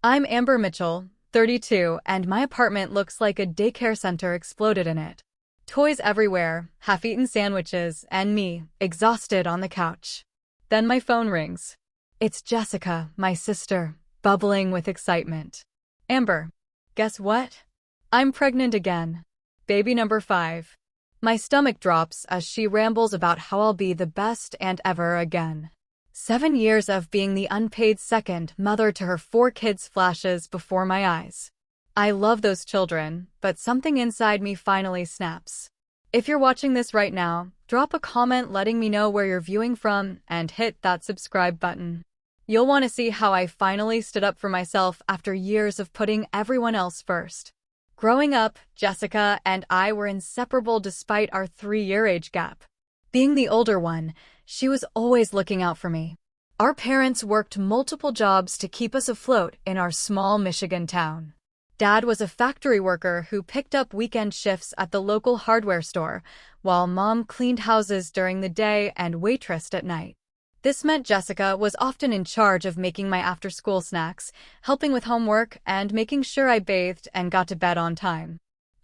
I'm Amber Mitchell, 32, and my apartment looks like a daycare center exploded in it. Toys everywhere, half-eaten sandwiches, and me, exhausted on the couch. Then my phone rings. It's Jessica, my sister, bubbling with excitement. Amber, guess what? I'm pregnant again. Baby number 5. My stomach drops as she rambles about how I'll be the best and ever again. 7 years of being the unpaid second mother to her 4 kids flashes before my eyes. I love those children, but something inside me finally snaps. If you're watching this right now, drop a comment letting me know where you're viewing from and hit that subscribe button. You'll want to see how I finally stood up for myself after years of putting everyone else first. Growing up, Jessica and I were inseparable despite our 3-year age gap. Being the older one, she was always looking out for me. Our parents worked multiple jobs to keep us afloat in our small Michigan town. Dad was a factory worker who picked up weekend shifts at the local hardware store, while Mom cleaned houses during the day and waitressed at night. This meant Jessica was often in charge of making my after-school snacks, helping with homework, and making sure I bathed and got to bed on time.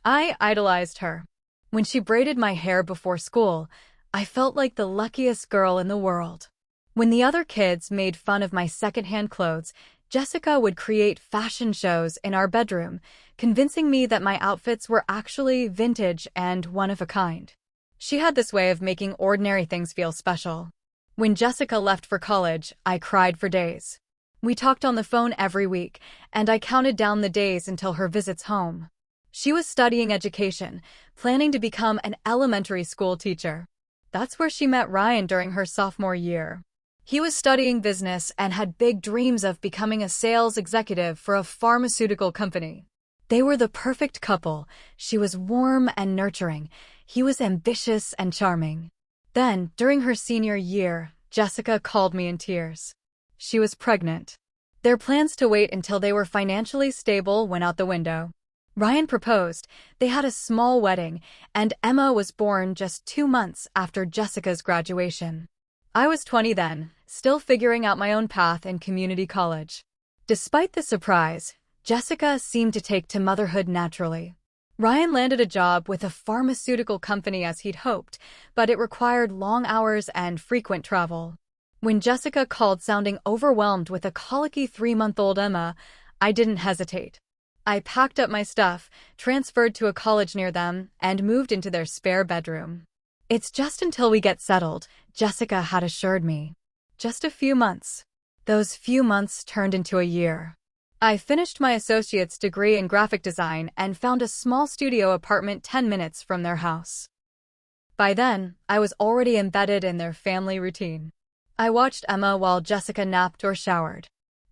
I idolized her. When she braided my hair before school, I felt like the luckiest girl in the world. When the other kids made fun of my secondhand clothes, Jessica would create fashion shows in our bedroom, convincing me that my outfits were actually vintage and one of a kind. She had this way of making ordinary things feel special. When Jessica left for college, I cried for days. We talked on the phone every week, and I counted down the days until her visits home. She was studying education, planning to become an elementary school teacher. That's where she met Ryan during her sophomore year. He was studying business and had big dreams of becoming a sales executive for a pharmaceutical company. They were the perfect couple. She was warm and nurturing. He was ambitious and charming. Then, during her senior year, Jessica called me in tears. She was pregnant. Their plans to wait until they were financially stable went out the window. Ryan proposed, they had a small wedding, and Emma was born just 2 months after Jessica's graduation. I was 20 then, still figuring out my own path in community college. Despite the surprise, Jessica seemed to take to motherhood naturally. Ryan landed a job with a pharmaceutical company as he'd hoped, but it required long hours and frequent travel. When Jessica called sounding overwhelmed with a colicky 3-month-old Emma, I didn't hesitate. I packed up my stuff, transferred to a college near them, and moved into their spare bedroom. It's just until we get settled, Jessica had assured me. Just a few months. Those few months turned into a year. I finished my associate's degree in graphic design and found a small studio apartment 10 minutes from their house. By then, I was already embedded in their family routine. I watched Emma while Jessica napped or showered.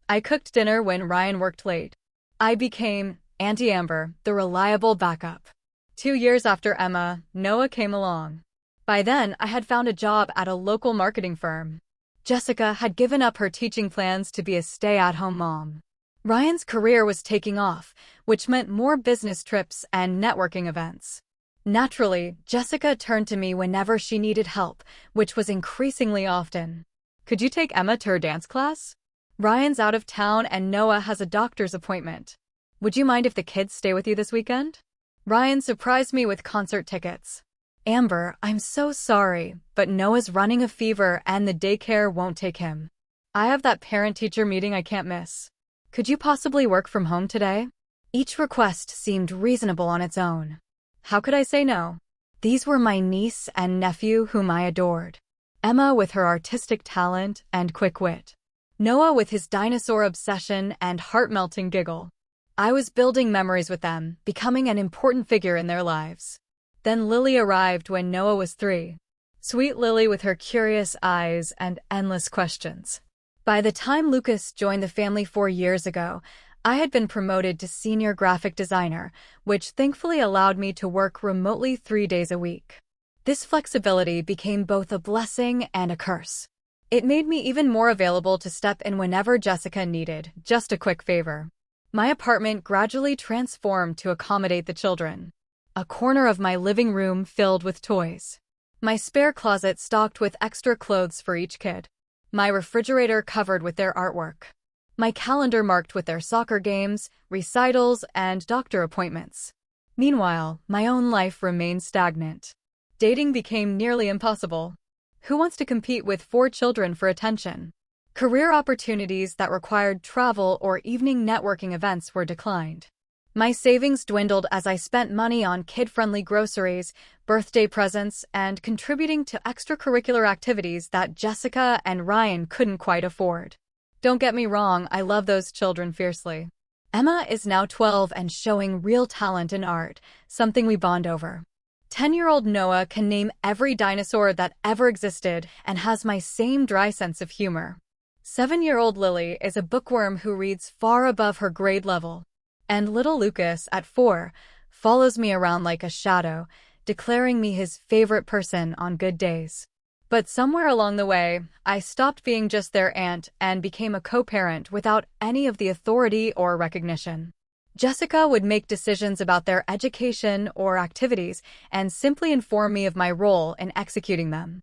I cooked dinner when Ryan worked late. I became Auntie Amber, the reliable backup. 2 years after Emma, Noah came along. By then, I had found a job at a local marketing firm. Jessica had given up her teaching plans to be a stay-at-home mom. Ryan's career was taking off, which meant more business trips and networking events. Naturally, Jessica turned to me whenever she needed help, which was increasingly often. Could you take Emma to her dance class? Ryan's out of town and Noah has a doctor's appointment. Would you mind if the kids stay with you this weekend? Ryan surprised me with concert tickets. Amber, I'm so sorry, but Noah's running a fever and the daycare won't take him. I have that parent-teacher meeting I can't miss. Could you possibly work from home today? Each request seemed reasonable on its own. How could I say no? These were my niece and nephew whom I adored. Emma with her artistic talent and quick wit. Noah with his dinosaur obsession and heart-melting giggle. I was building memories with them, becoming an important figure in their lives. Then Lily arrived when Noah was 3. Sweet Lily with her curious eyes and endless questions. By the time Lucas joined the family 4 years ago, I had been promoted to senior graphic designer, which thankfully allowed me to work remotely 3 days a week. This flexibility became both a blessing and a curse. It made me even more available to step in whenever Jessica needed just a quick favor. My apartment gradually transformed to accommodate the children. A corner of my living room filled with toys. My spare closet stocked with extra clothes for each kid. My refrigerator covered with their artwork. my calendar marked with their soccer games, recitals, and doctor appointments. Meanwhile, my own life remained stagnant. Dating became nearly impossible. Who wants to compete with 4 children for attention? Career opportunities that required travel or evening networking events were declined. My savings dwindled as I spent money on kid-friendly groceries, birthday presents, and contributing to extracurricular activities that Jessica and Ryan couldn't quite afford. Don't get me wrong, I love those children fiercely. Emma is now 12 and showing real talent in art, something we bond over. 10-year-old Noah can name every dinosaur that ever existed and has my same dry sense of humor. 7-year-old Lily is a bookworm who reads far above her grade level. And little Lucas, at 4, follows me around like a shadow, declaring me his favorite person on good days. But somewhere along the way, I stopped being just their aunt and became a co-parent without any of the authority or recognition. Jessica would make decisions about their education or activities and simply inform me of my role in executing them.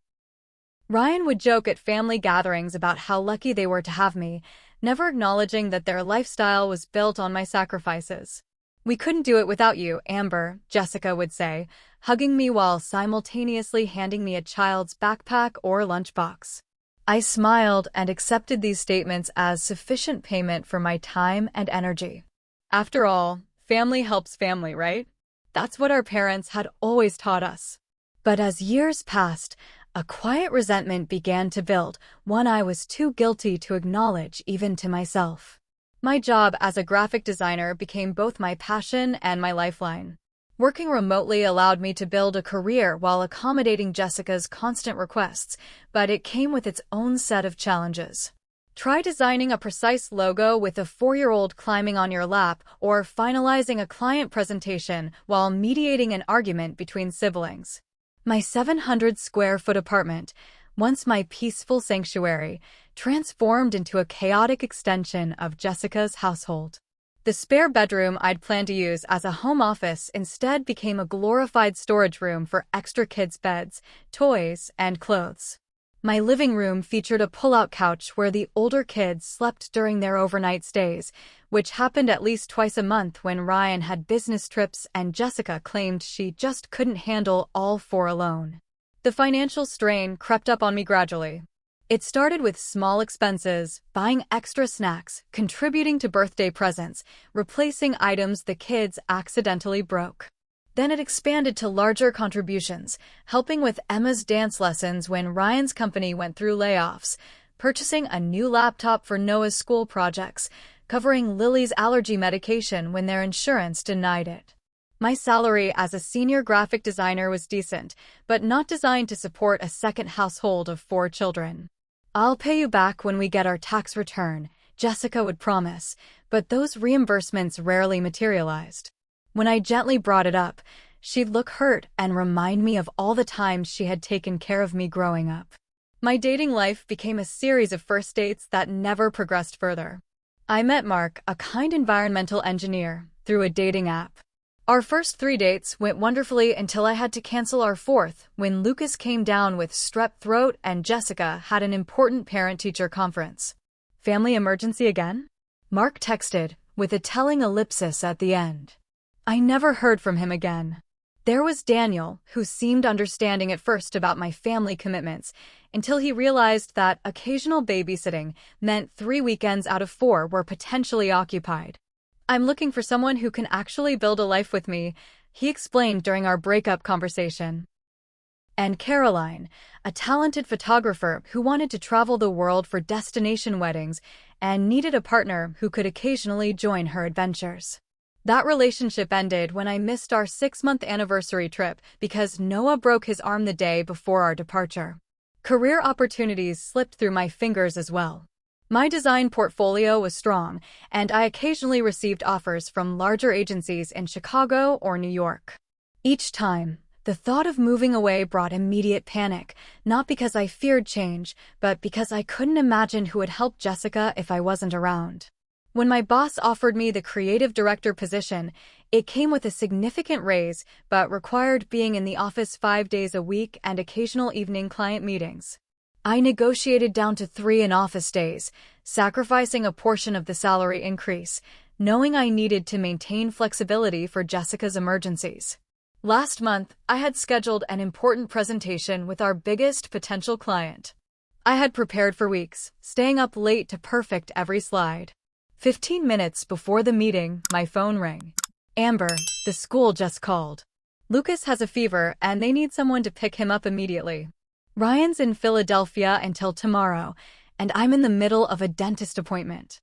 Ryan would joke at family gatherings about how lucky they were to have me, never acknowledging that their lifestyle was built on my sacrifices. "We couldn't do it without you, Amber," Jessica would say, hugging me while simultaneously handing me a child's backpack or lunchbox. I smiled and accepted these statements as sufficient payment for my time and energy. After all, family helps family, right? That's what our parents had always taught us. But as years passed, a quiet resentment began to build, one I was too guilty to acknowledge even to myself. My job as a graphic designer became both my passion and my lifeline. Working remotely allowed me to build a career while accommodating Jessica's constant requests, but it came with its own set of challenges. Try designing a precise logo with a 4-year-old climbing on your lap, or finalizing a client presentation while mediating an argument between siblings. My 700-square-foot apartment, once my peaceful sanctuary, transformed into a chaotic extension of Jessica's household. The spare bedroom I'd planned to use as a home office instead became a glorified storage room for extra kids' beds, toys, and clothes. My living room featured a pull-out couch where the older kids slept during their overnight stays, which happened at least twice a month when Ryan had business trips and Jessica claimed she just couldn't handle all 4 alone. The financial strain crept up on me gradually. It started with small expenses, buying extra snacks, contributing to birthday presents, replacing items the kids accidentally broke. Then it expanded to larger contributions, helping with Emma's dance lessons when Ryan's company went through layoffs, purchasing a new laptop for Noah's school projects, covering Lily's allergy medication when their insurance denied it. My salary as a senior graphic designer was decent, but not designed to support a second household of 4 children. "I'll pay you back when we get our tax return," Jessica would promise, but those reimbursements rarely materialized. When I gently brought it up, she'd look hurt and remind me of all the times she had taken care of me growing up. My dating life became a series of first dates that never progressed further. I met Mark, a kind environmental engineer, through a dating app. Our first 3 dates went wonderfully until I had to cancel our 4th when Lucas came down with strep throat and Jessica had an important parent-teacher conference. "Family emergency again?" Mark texted, with a telling ellipsis at the end. I never heard from him again. There was Daniel, who seemed understanding at first about my family commitments, until he realized that occasional babysitting meant 3 weekends out of 4 were potentially occupied. "I'm looking for someone who can actually build a life with me," he explained during our breakup conversation. And Caroline, a talented photographer who wanted to travel the world for destination weddings and needed a partner who could occasionally join her adventures. That relationship ended when I missed our 6-month anniversary trip because Noah broke his arm the day before our departure. Career opportunities slipped through my fingers as well. My design portfolio was strong, and I occasionally received offers from larger agencies in Chicago or New York. Each time, the thought of moving away brought immediate panic, not because I feared change, but because I couldn't imagine who would help Jessica if I wasn't around. When my boss offered me the creative director position, it came with a significant raise, but required being in the office 5 days a week and occasional evening client meetings. I negotiated down to 3 in office days, sacrificing a portion of the salary increase, knowing I needed to maintain flexibility for Jessica's emergencies. Last month, I had scheduled an important presentation with our biggest potential client. I had prepared for weeks, staying up late to perfect every slide. 15 minutes before the meeting, my phone rang. Amber, the school just called. Lucas has a fever and they need someone to pick him up immediately. Ryan's in Philadelphia until tomorrow, and I'm in the middle of a dentist appointment.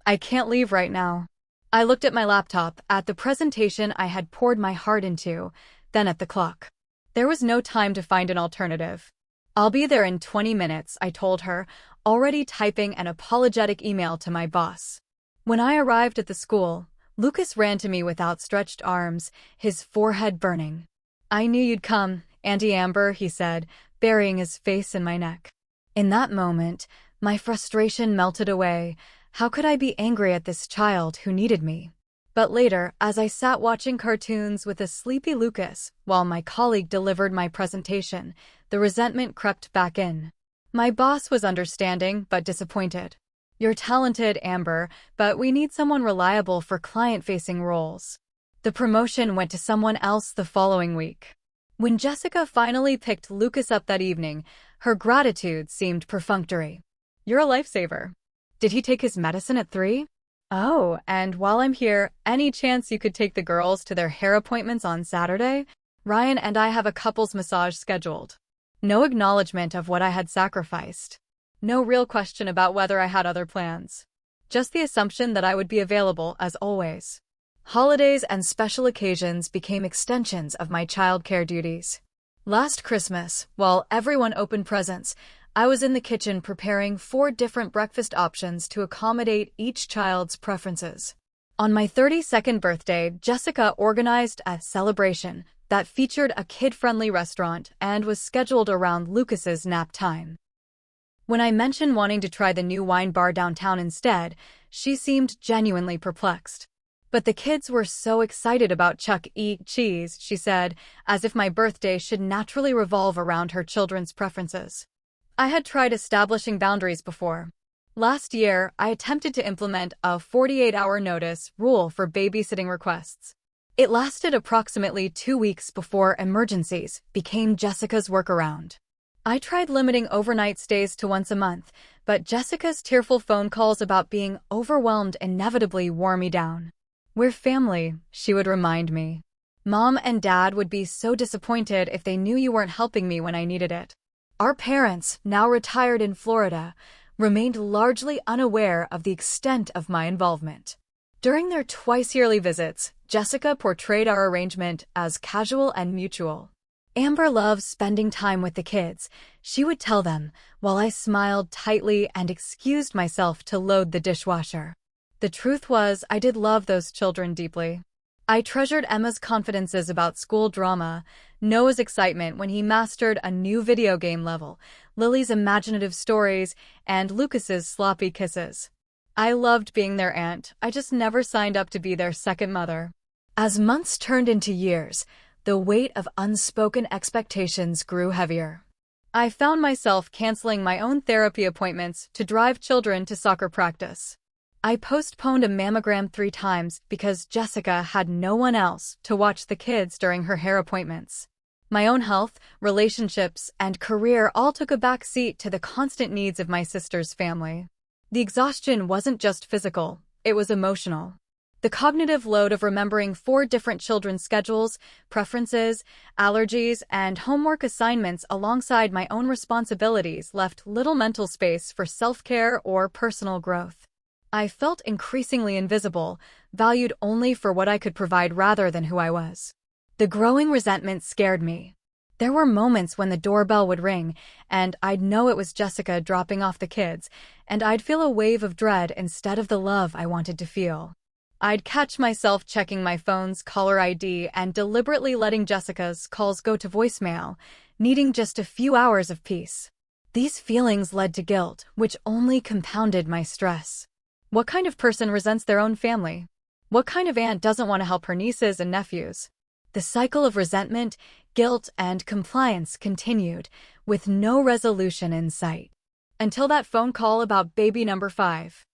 I can't leave right now. I looked at my laptop, at the presentation I had poured my heart into, then at the clock. There was no time to find an alternative. I'll be there in 20 minutes, I told her, already typing an apologetic email to my boss. When I arrived at the school, Lucas ran to me with outstretched arms, his forehead burning. I knew you'd come, Auntie Amber, he said, burying his face in my neck. In that moment, my frustration melted away. How could I be angry at this child who needed me? But later, as I sat watching cartoons with a sleepy Lucas while my colleague delivered my presentation, the resentment crept back in. My boss was understanding but disappointed. You're talented, Amber, but we need someone reliable for client-facing roles. The promotion went to someone else the following week. When Jessica finally picked Lucas up that evening, her gratitude seemed perfunctory. You're a lifesaver. Did he take his medicine at 3? Oh, and while I'm here, any chance you could take the girls to their hair appointments on Saturday? Ryan and I have a couples massage scheduled. No acknowledgement of what I had sacrificed. No real question about whether I had other plans. Just the assumption that I would be available as always. Holidays and special occasions became extensions of my childcare duties. Last Christmas, while everyone opened presents, I was in the kitchen preparing 4 different breakfast options to accommodate each child's preferences. On my 32nd birthday, Jessica organized a celebration that featured a kid-friendly restaurant and was scheduled around Lucas's nap time. When I mentioned wanting to try the new wine bar downtown instead, she seemed genuinely perplexed. But the kids were so excited about Chuck E. Cheese, she said, as if my birthday should naturally revolve around her children's preferences. I had tried establishing boundaries before. Last year, I attempted to implement a 48-hour notice rule for babysitting requests. It lasted approximately 2 weeks before emergencies became Jessica's workaround. I tried limiting overnight stays to once a month, but Jessica's tearful phone calls about being overwhelmed inevitably wore me down. We're family, she would remind me. Mom and Dad would be so disappointed if they knew you weren't helping me when I needed it. Our parents, now retired in Florida, remained largely unaware of the extent of my involvement. During their twice-yearly visits, Jessica portrayed our arrangement as casual and mutual. Amber loves spending time with the kids, she would tell them, while I smiled tightly and excused myself to load the dishwasher. The truth was, I did love those children deeply. I treasured Emma's confidences about school drama, Noah's excitement when he mastered a new video game level, Lily's imaginative stories, and Lucas's sloppy kisses. I loved being their aunt, I just never signed up to be their second mother. As months turned into years, the weight of unspoken expectations grew heavier. I found myself canceling my own therapy appointments to drive children to soccer practice. I postponed a mammogram 3 times because Jessica had no one else to watch the kids during her hair appointments. My own health, relationships, and career all took a back seat to the constant needs of my sister's family. The exhaustion wasn't just physical, it was emotional. The cognitive load of remembering 4 different children's schedules, preferences, allergies, and homework assignments alongside my own responsibilities left little mental space for self-care or personal growth. I felt increasingly invisible, valued only for what I could provide rather than who I was. The growing resentment scared me. There were moments when the doorbell would ring, and I'd know it was Jessica dropping off the kids, and I'd feel a wave of dread instead of the love I wanted to feel. I'd catch myself checking my phone's caller ID and deliberately letting Jessica's calls go to voicemail, needing just a few hours of peace. These feelings led to guilt, which only compounded my stress. What kind of person resents their own family? What kind of aunt doesn't want to help her nieces and nephews? The cycle of resentment, guilt, and compliance continued, with no resolution in sight. Until that phone call about baby number 5.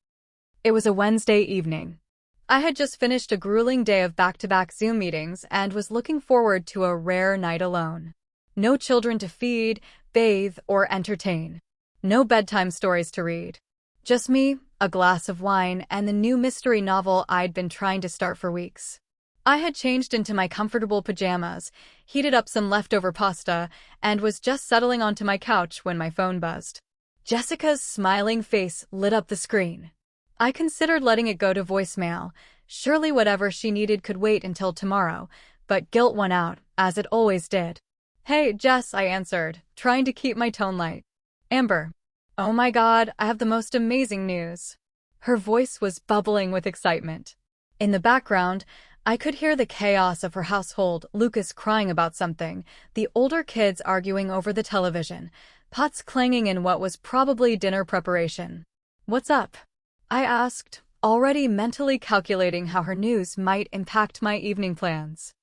It was a Wednesday evening. I had just finished a grueling day of back-to-back Zoom meetings and was looking forward to a rare night alone. No children to feed, bathe, or entertain. No bedtime stories to read. Just me, a glass of wine, and the new mystery novel I'd been trying to start for weeks. I had changed into my comfortable pajamas, heated up some leftover pasta, and was just settling onto my couch when my phone buzzed. Jessica's smiling face lit up the screen. I considered letting it go to voicemail. Surely whatever she needed could wait until tomorrow, but guilt won out, as it always did. "Hey, Jess," I answered, trying to keep my tone light. "Amber. Oh my God, I have the most amazing news." Her voice was bubbling with excitement. In the background, I could hear the chaos of her household, Lucas crying about something, the older kids arguing over the television, pots clanging in what was probably dinner preparation. "What's up?" I asked, already mentally calculating how her news might impact my evening plans.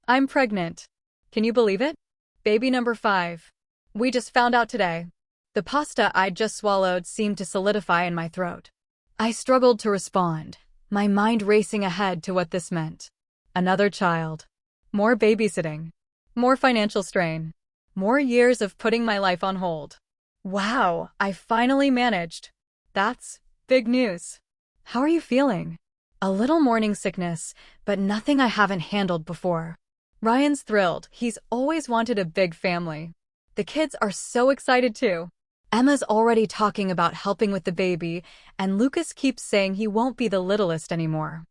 "I'm pregnant. Can you believe it? Baby number 5. We just found out today." The pasta I'd just swallowed seemed to solidify in my throat. I struggled to respond, my mind racing ahead to what this meant. Another child. More babysitting. More financial strain. More years of putting my life on hold. Wow, I finally managed. That's big news. How are you feeling? A little morning sickness, but nothing I haven't handled before. Ryan's thrilled. He's always wanted a big family. The kids are so excited too. Emma's already talking about helping with the baby, and Lucas keeps saying he won't be the littlest anymore.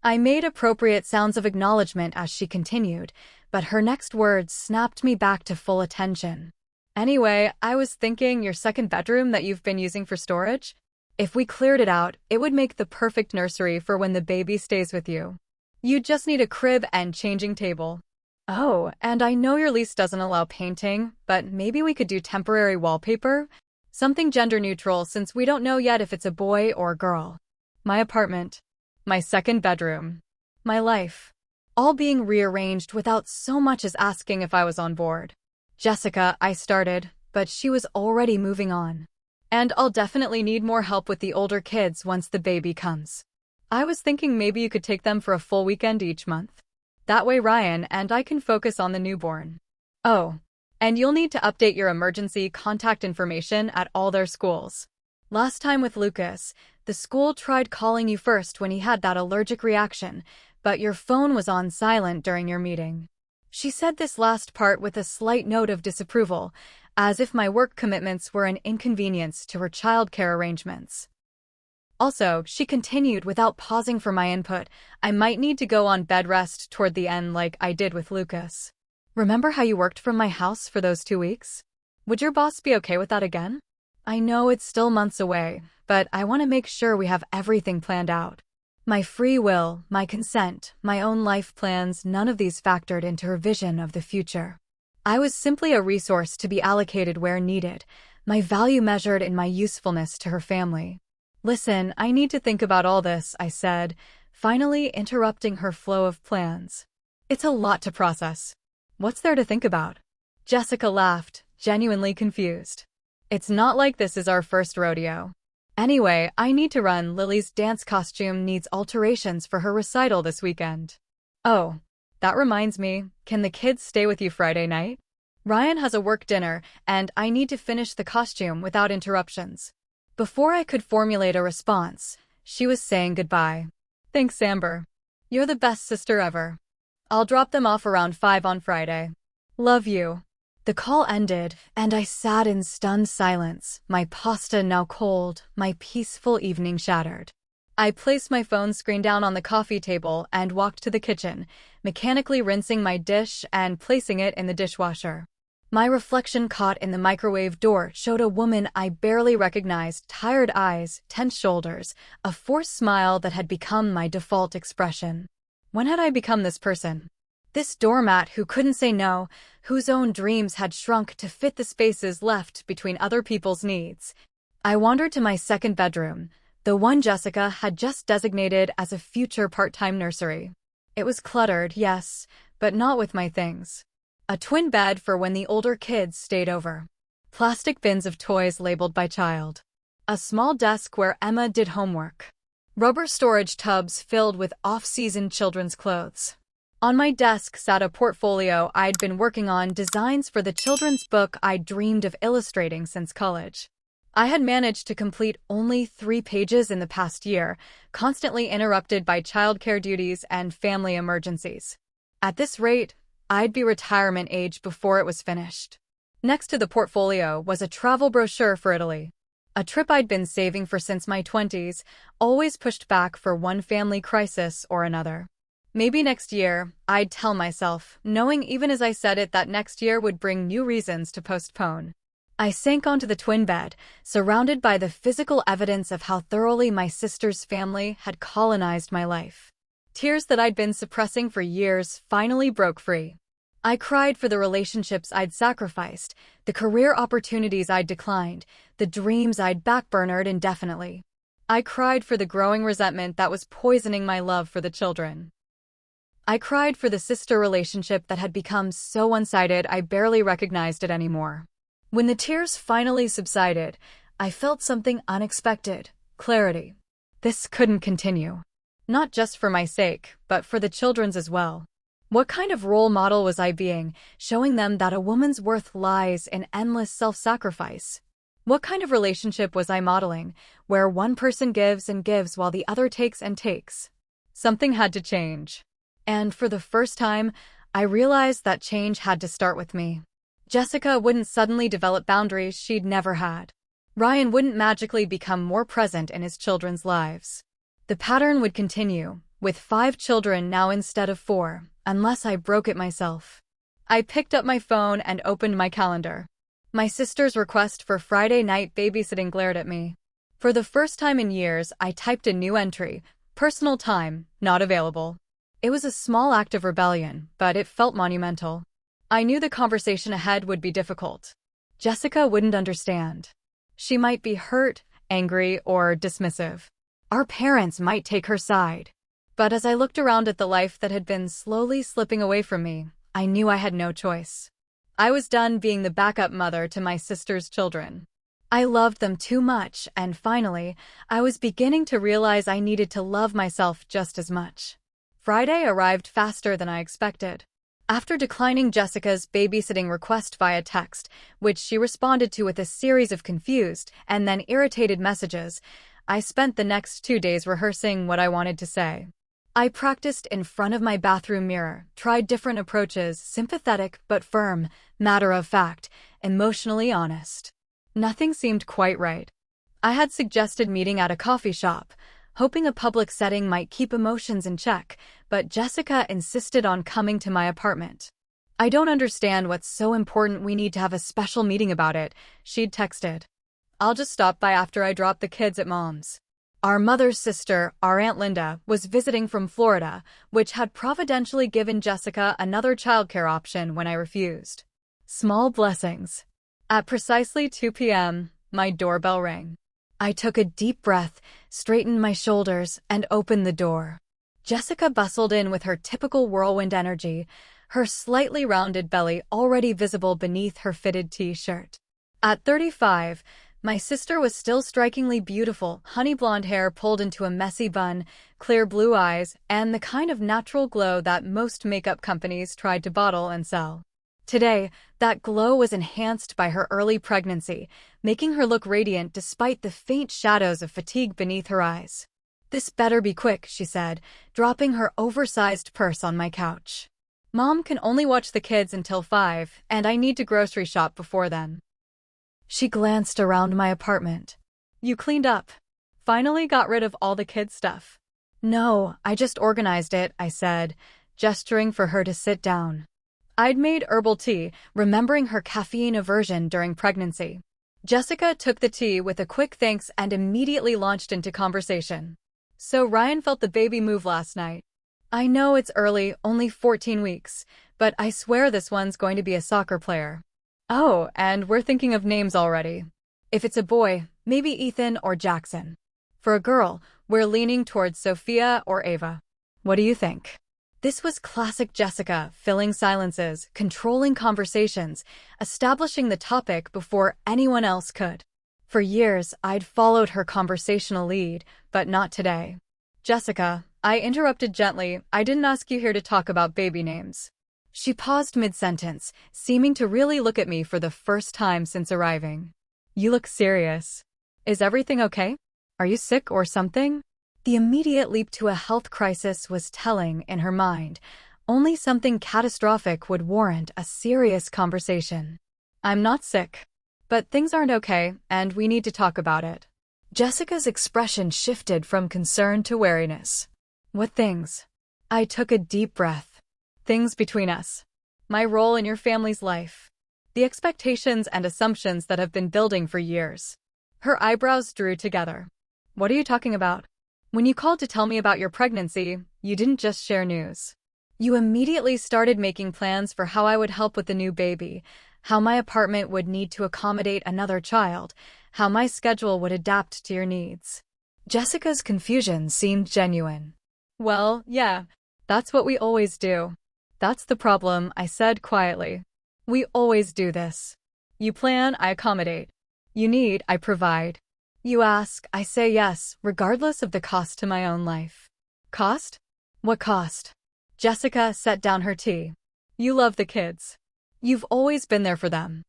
I made appropriate sounds of acknowledgement as she continued, but her next words snapped me back to full attention. "Anyway, I was thinking your second bedroom that you've been using for storage? If we cleared it out, it would make the perfect nursery for when the baby stays with you. You'd just need a crib and changing table. Oh, and I know your lease doesn't allow painting, but maybe we could do temporary wallpaper? Something gender neutral since we don't know yet if it's a boy or girl." My apartment. My second bedroom. My life. All being rearranged without so much as asking if I was on board. "Jessica," I started, but she was already moving on. "And I'll definitely need more help with the older kids once the baby comes. I was thinking maybe you could take them for a full weekend each month. That way Ryan and I can focus on the newborn. Oh, and you'll need to update your emergency contact information at all their schools. Last time with Lucas, the school tried calling you first when he had that allergic reaction, but your phone was on silent during your meeting." She said this last part with a slight note of disapproval, as if my work commitments were an inconvenience to her childcare arrangements. Also, she continued without pausing for my input, "I might need to go on bed rest toward the end like I did with Lucas. Remember how you worked from my house for those 2 weeks? Would your boss be okay with that again? I know it's still months away, but I want to make sure we have everything planned out. My free will, my consent, my own life plans, none of these factored into her vision of the future. I was simply a resource to be allocated where needed, my value measured in my usefulness to her family." "Listen, I need to think about all this," I said, finally interrupting her flow of plans. "It's a lot to process." "What's there to think about?" Jessica laughed, genuinely confused. "It's not like this is our first rodeo. Anyway, I need to run. Lily's dance costume needs alterations for her recital this weekend. Oh, that reminds me, can the kids stay with you Friday night? Ryan has a work dinner, and I need to finish the costume without interruptions." Before I could formulate a response, she was saying goodbye. "Thanks, Amber. You're the best sister ever. I'll drop them off around 5 on Friday. Love you." The call ended, and I sat in stunned silence, my pasta now cold, my peaceful evening shattered. I placed my phone screen down on the coffee table and walked to the kitchen, mechanically rinsing my dish and placing it in the dishwasher. My reflection caught in the microwave door showed a woman I barely recognized, tired eyes, tense shoulders, a forced smile that had become my default expression. When had I become this person? This doormat who couldn't say no, whose own dreams had shrunk to fit the spaces left between other people's needs. I wandered to my second bedroom, the one Jessica had just designated as a future part-time nursery. It was cluttered, yes, but not with my things. A twin bed for when the older kids stayed over. Plastic bins of toys labeled by child. A small desk where Emma did homework. Rubber storage tubs filled with off-season children's clothes. On my desk sat a portfolio I'd been working on, designs for the children's book I'd dreamed of illustrating since college. I had managed to complete only 3 pages in the past year, constantly interrupted by childcare duties and family emergencies. At this rate, I'd be retirement age before it was finished. Next to the portfolio was a travel brochure for Italy. A trip I'd been saving for since my 20s, always pushed back for one family crisis or another. Maybe next year, I'd tell myself, knowing even as I said it that next year would bring new reasons to postpone. I sank onto the twin bed, surrounded by the physical evidence of how thoroughly my sister's family had colonized my life. Tears that I'd been suppressing for years finally broke free. I cried for the relationships I'd sacrificed, the career opportunities I'd declined, the dreams I'd backburnered indefinitely. I cried for the growing resentment that was poisoning my love for the children. I cried for the sister relationship that had become so one-sided I barely recognized it anymore. When the tears finally subsided, I felt something unexpected: clarity. This couldn't continue. Not just for my sake, but for the children's as well. What kind of role model was I being, showing them that a woman's worth lies in endless self-sacrifice? What kind of relationship was I modeling, where one person gives and gives while the other takes and takes? Something had to change. And for the first time, I realized that change had to start with me. Jessica wouldn't suddenly develop boundaries she'd never had. Ryan wouldn't magically become more present in his children's lives. The pattern would continue, with 5 children now instead of 4, unless I broke it myself. I picked up my phone and opened my calendar. My sister's request for Friday night babysitting glared at me. For the first time in years, I typed a new entry: personal time, not available. It was a small act of rebellion, but it felt monumental. I knew the conversation ahead would be difficult. Jessica wouldn't understand. She might be hurt, angry, or dismissive. Our parents might take her side. But as I looked around at the life that had been slowly slipping away from me, I knew I had no choice. I was done being the backup mother to my sister's children. I loved them too much, and finally, I was beginning to realize I needed to love myself just as much. Friday arrived faster than I expected. After declining Jessica's babysitting request via text, which she responded to with a series of confused and then irritated messages, I spent the next 2 days rehearsing what I wanted to say. I practiced in front of my bathroom mirror, tried different approaches: sympathetic but firm, matter-of-fact, emotionally honest. Nothing seemed quite right. I had suggested meeting at a coffee shop, hoping a public setting might keep emotions in check, but Jessica insisted on coming to my apartment. "I don't understand what's so important we need to have a special meeting about it," she'd texted. "I'll just stop by after I drop the kids at Mom's." Our mother's sister, our Aunt Linda, was visiting from Florida, which had providentially given Jessica another childcare option when I refused. Small blessings. At precisely 2 p.m., my doorbell rang. I took a deep breath, straightened my shoulders, and opened the door. Jessica bustled in with her typical whirlwind energy, her slightly rounded belly already visible beneath her fitted t-shirt. At 35, my sister was still strikingly beautiful: honey blonde hair pulled into a messy bun, clear blue eyes, and the kind of natural glow that most makeup companies tried to bottle and sell. Today, that glow was enhanced by her early pregnancy, making her look radiant despite the faint shadows of fatigue beneath her eyes. "This better be quick," she said, dropping her oversized purse on my couch. "Mom can only watch the kids until 5, and I need to grocery shop before then." She glanced around my apartment. "You cleaned up? Finally got rid of all the kids' stuff?" "No, I just organized it," I said, gesturing for her to sit down. I'd made herbal tea, remembering her caffeine aversion during pregnancy. Jessica took the tea with a quick thanks and immediately launched into conversation. "So Ryan felt the baby move last night. I know it's early, only 14 weeks, but I swear this one's going to be a soccer player. Oh, and we're thinking of names already. If it's a boy, maybe Ethan or Jackson. For a girl, we're leaning towards Sophia or Ava. What do you think?" This was classic Jessica, filling silences, controlling conversations, establishing the topic before anyone else could. For years, I'd followed her conversational lead, but not today. Jessica, I interrupted gently, I didn't ask you here to talk about baby names. She paused mid-sentence, seeming to really look at me for the first time since arriving. You look serious. Is everything okay? Are you sick or something? The immediate leap to a health crisis was telling in her mind. Only something catastrophic would warrant a serious conversation. I'm not sick. But things aren't okay, and we need to talk about it. Jessica's expression shifted from concern to wariness. What things? I took a deep breath. Things between us. My role in your family's life. The expectations and assumptions that have been building for years. Her eyebrows drew together. What are you talking about? When you called to tell me about your pregnancy, you didn't just share news. You immediately started making plans for how I would help with the new baby, how my apartment would need to accommodate another child, how my schedule would adapt to your needs. Jessica's confusion seemed genuine. Well, yeah, that's what we always do. That's the problem, I said quietly. We always do this. You plan, I accommodate. You need, I provide. You ask, I say yes, regardless of the cost to my own life. Cost? What cost? Jessica set down her tea. You love the kids. You've always been there for them.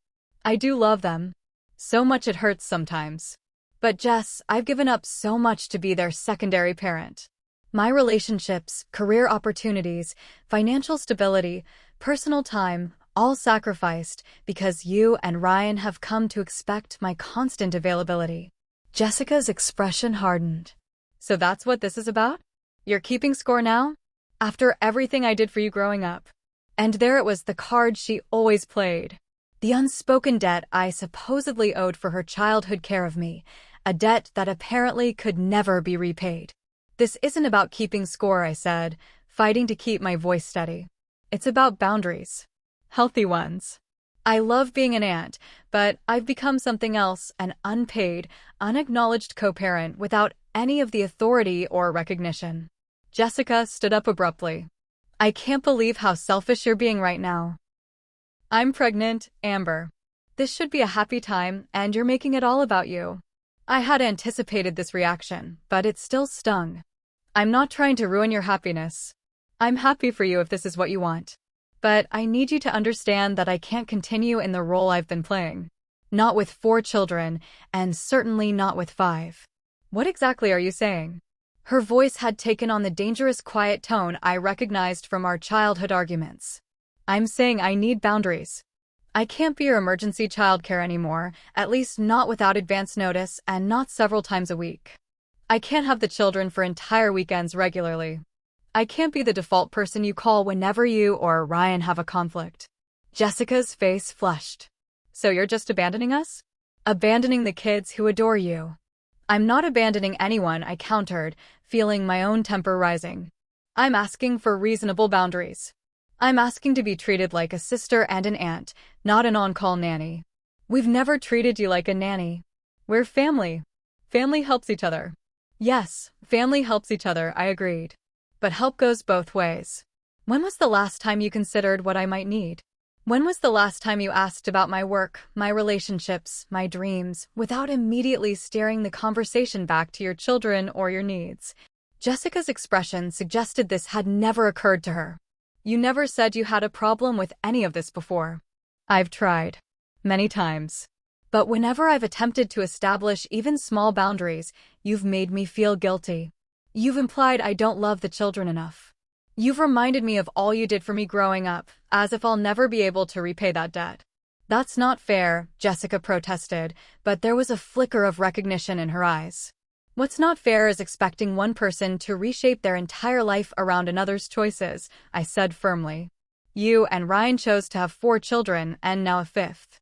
I do love them. So much it hurts sometimes. But Jess, I've given up so much to be their secondary parent. My relationships, career opportunities, financial stability, personal time, all sacrificed because you and Ryan have come to expect my constant availability. Jessica's expression hardened. So that's what this is about? You're keeping score now? After everything I did for you growing up. And there it was, the card she always played. The unspoken debt I supposedly owed for her childhood care of me, a debt that apparently could never be repaid. This isn't about keeping score, I said, fighting to keep my voice steady. It's about boundaries. Healthy ones. I love being an aunt, but I've become something else, an unpaid, unacknowledged co-parent without any of the authority or recognition. Jessica stood up abruptly. I can't believe how selfish you're being right now. I'm pregnant, Amber. This should be a happy time, and you're making it all about you. I had anticipated this reaction, but it still stung. I'm not trying to ruin your happiness. I'm happy for you if this is what you want. But I need you to understand that I can't continue in the role I've been playing. Not with 4 children, and certainly not with 5. What exactly are you saying? Her voice had taken on the dangerous quiet tone I recognized from our childhood arguments. I'm saying I need boundaries. I can't be your emergency childcare anymore, at least not without advance notice and not several times a week. I can't have the children for entire weekends regularly. I can't be the default person you call whenever you or Ryan have a conflict. Jessica's face flushed. So you're just abandoning us? Abandoning the kids who adore you. I'm not abandoning anyone, I countered, feeling my own temper rising. I'm asking for reasonable boundaries. I'm asking to be treated like a sister and an aunt, not an on-call nanny. We've never treated you like a nanny. We're family. Family helps each other. Yes, family helps each other, I agreed. But help goes both ways. When was the last time you considered what I might need? When was the last time you asked about my work, my relationships, my dreams, without immediately steering the conversation back to your children or your needs? Jessica's expression suggested this had never occurred to her. You never said you had a problem with any of this before. I've tried. Many times. But whenever I've attempted to establish even small boundaries, you've made me feel guilty. You've implied I don't love the children enough. You've reminded me of all you did for me growing up, as if I'll never be able to repay that debt. That's not fair, Jessica protested, but there was a flicker of recognition in her eyes. What's not fair is expecting one person to reshape their entire life around another's choices, I said firmly. You and Ryan chose to have 4 children and now a 5th.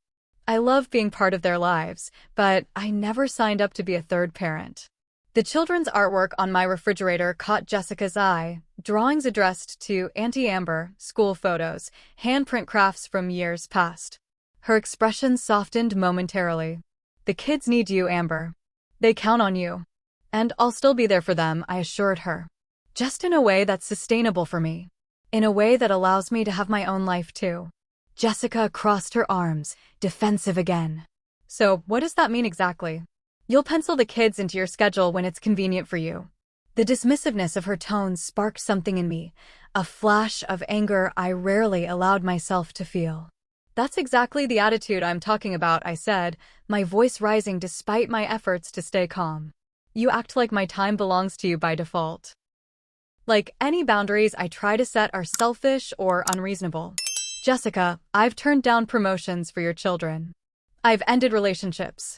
I love being part of their lives, but I never signed up to be a 3rd parent. The children's artwork on my refrigerator caught Jessica's eye, drawings addressed to Auntie Amber, school photos, handprint crafts from years past. Her expression softened momentarily. The kids need you, Amber. They count on you. And I'll still be there for them, I assured her. Just in a way that's sustainable for me. In a way that allows me to have my own life too. Jessica crossed her arms, defensive again. So, what does that mean exactly? You'll pencil the kids into your schedule when it's convenient for you. The dismissiveness of her tone sparked something in me, a flash of anger I rarely allowed myself to feel. That's exactly the attitude I'm talking about, I said, my voice rising despite my efforts to stay calm. You act like my time belongs to you by default. Like any boundaries I try to set are selfish or unreasonable. Jessica, I've turned down promotions for your children. I've ended relationships.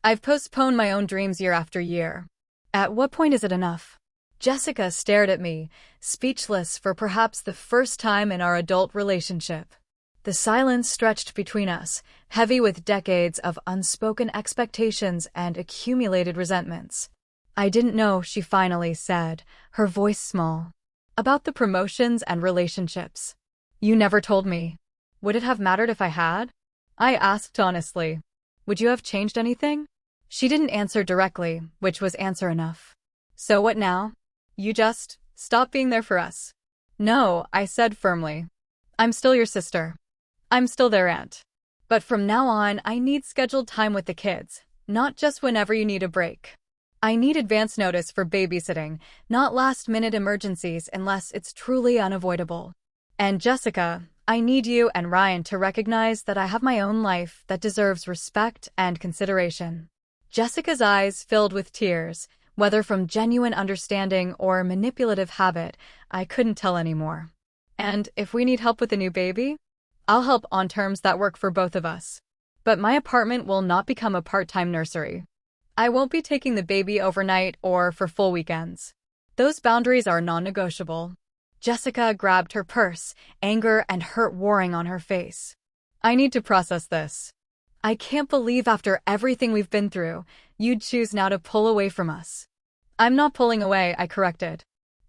I've postponed my own dreams year after year. At what point is it enough? Jessica stared at me, speechless for perhaps the first time in our adult relationship. The silence stretched between us, heavy with decades of unspoken expectations and accumulated resentments. I didn't know, she finally said, her voice small. About the promotions and relationships. You never told me. Would it have mattered if I had? I asked honestly. Would you have changed anything? She didn't answer directly, which was answer enough. So what now? You just stop being there for us. No, I said firmly. I'm still your sister. I'm still their aunt. But from now on, I need scheduled time with the kids, not just whenever you need a break. I need advance notice for babysitting, not last-minute emergencies unless it's truly unavoidable. And Jessica, I need you and Ryan to recognize that I have my own life that deserves respect and consideration. Jessica's eyes filled with tears, whether from genuine understanding or manipulative habit, I couldn't tell anymore. And if we need help with a new baby, I'll help on terms that work for both of us. But my apartment will not become a part-time nursery. I won't be taking the baby overnight or for full weekends. Those boundaries are non-negotiable. Jessica grabbed her purse, anger and hurt warring on her face. I need to process this. I can't believe after everything we've been through, you'd choose now to pull away from us. I'm not pulling away, I corrected.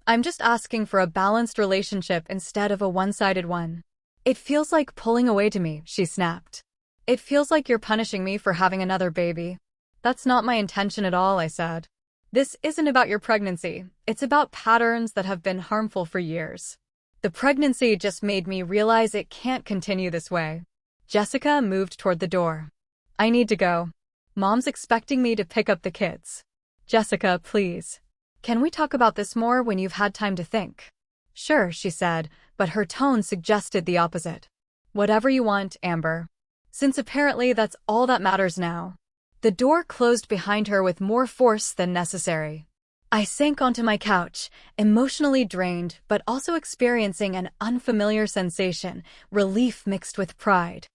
I'm just asking for a balanced relationship instead of a one-sided one. It feels like pulling away to me, she snapped. It feels like you're punishing me for having another baby. That's not my intention at all, I said. This isn't about your pregnancy. It's about patterns that have been harmful for years. The pregnancy just made me realize it can't continue this way. Jessica moved toward the door. I need to go. Mom's expecting me to pick up the kids. Jessica, please. Can we talk about this more when you've had time to think? Sure, she said, but her tone suggested the opposite. Whatever you want, Amber. Since apparently that's all that matters now. The door closed behind her with more force than necessary. I sank onto my couch, emotionally drained but also experiencing an unfamiliar sensation, relief mixed with pride.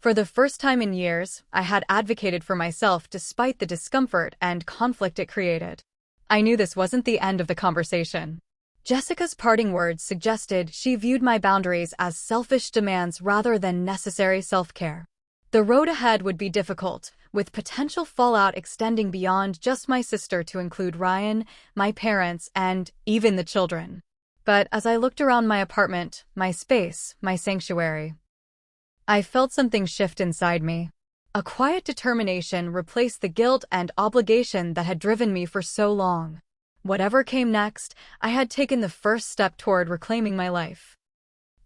For the first time in years, I had advocated for myself despite the discomfort and conflict it created. I knew this wasn't the end of the conversation. Jessica's parting words suggested she viewed my boundaries as selfish demands rather than necessary self-care. The road ahead would be difficult, with potential fallout extending beyond just my sister to include Ryan, my parents, and even the children. But as I looked around my apartment, my space, my sanctuary, I felt something shift inside me. A quiet determination replaced the guilt and obligation that had driven me for so long. Whatever came next, I had taken the first step toward reclaiming my life.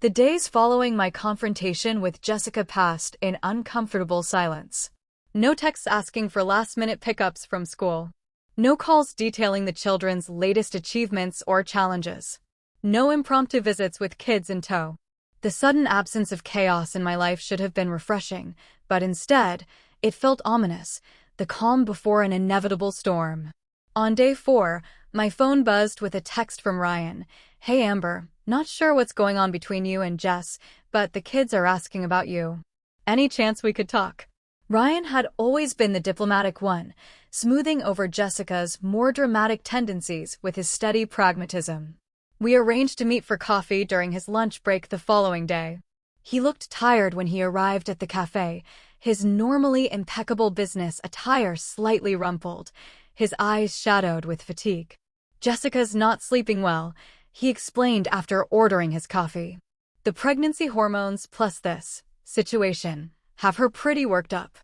The days following my confrontation with Jessica passed in uncomfortable silence. No texts asking for last-minute pickups from school. No calls detailing the children's latest achievements or challenges. No impromptu visits with kids in tow. The sudden absence of chaos in my life should have been refreshing, but instead, it felt ominous, the calm before an inevitable storm. On day 4, my phone buzzed with a text from Ryan. Hey Amber, not sure what's going on between you and Jess, but the kids are asking about you. Any chance we could talk? Ryan had always been the diplomatic one, smoothing over Jessica's more dramatic tendencies with his steady pragmatism. We arranged to meet for coffee during his lunch break the following day. He looked tired when he arrived at the cafe, his normally impeccable business attire slightly rumpled, his eyes shadowed with fatigue. Jessica's not sleeping well, he explained after ordering his coffee. The pregnancy hormones plus this situation have her pretty worked up.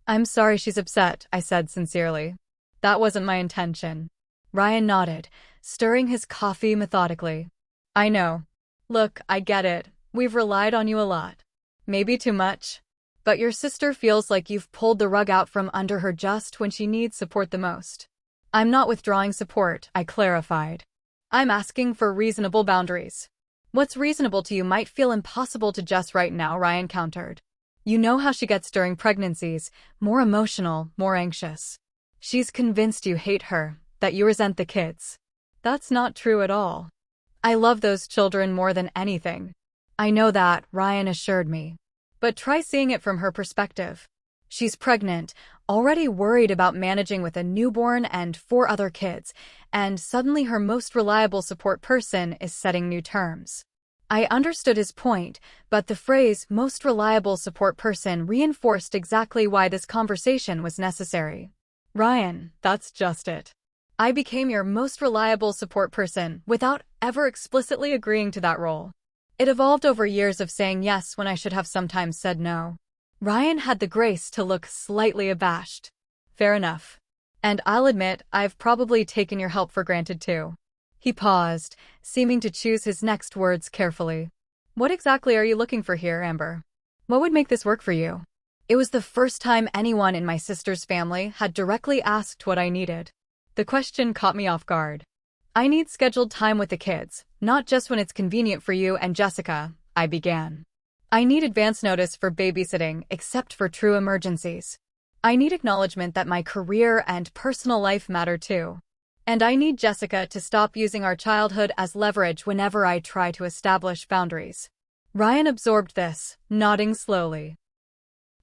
I'm sorry she's upset, I said sincerely. That wasn't my intention. Ryan nodded, stirring his coffee methodically. I know. Look, I get it. We've relied on you a lot. Maybe too much. But your sister feels like you've pulled the rug out from under her just when she needs support the most. I'm not withdrawing support, I clarified. I'm asking for reasonable boundaries. What's reasonable to you might feel impossible to Jess right now, Ryan countered. You know how she gets during pregnancies, more emotional, more anxious. She's convinced you hate her, that you resent the kids. That's not true at all. I love those children more than anything. I know that, Ryan assured me. But try seeing it from her perspective. She's pregnant, already worried about managing with a newborn and 4 other kids, and suddenly her most reliable support person is setting new terms. I understood his point, but the phrase most reliable support person reinforced exactly why this conversation was necessary. Ryan, that's just it. I became your most reliable support person without ever explicitly agreeing to that role. It evolved over years of saying yes when I should have sometimes said no. Ryan had the grace to look slightly abashed. Fair enough. And I'll admit, I've probably taken your help for granted too. He paused, seeming to choose his next words carefully. What exactly are you looking for here, Amber? What would make this work for you? It was the first time anyone in my sister's family had directly asked what I needed. The question caught me off guard. I need scheduled time with the kids, not just when it's convenient for you and Jessica, I began. I need advance notice for babysitting, except for true emergencies. I need acknowledgement that my career and personal life matter too. And I need Jessica to stop using our childhood as leverage whenever I try to establish boundaries. Ryan absorbed this, nodding slowly.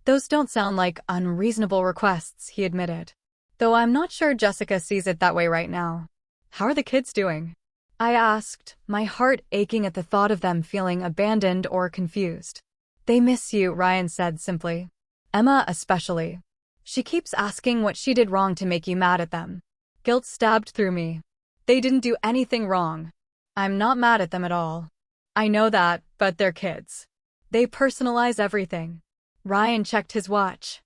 Those don't sound like unreasonable requests, he admitted. Though I'm not sure Jessica sees it that way right now. How are the kids doing? I asked, my heart aching at the thought of them feeling abandoned or confused. They miss you, Ryan said simply. Emma especially. She keeps asking what she did wrong to make you mad at them. Guilt stabbed through me. They didn't do anything wrong. I'm not mad at them at all. I know that, but they're kids. They personalize everything. Ryan checked his watch.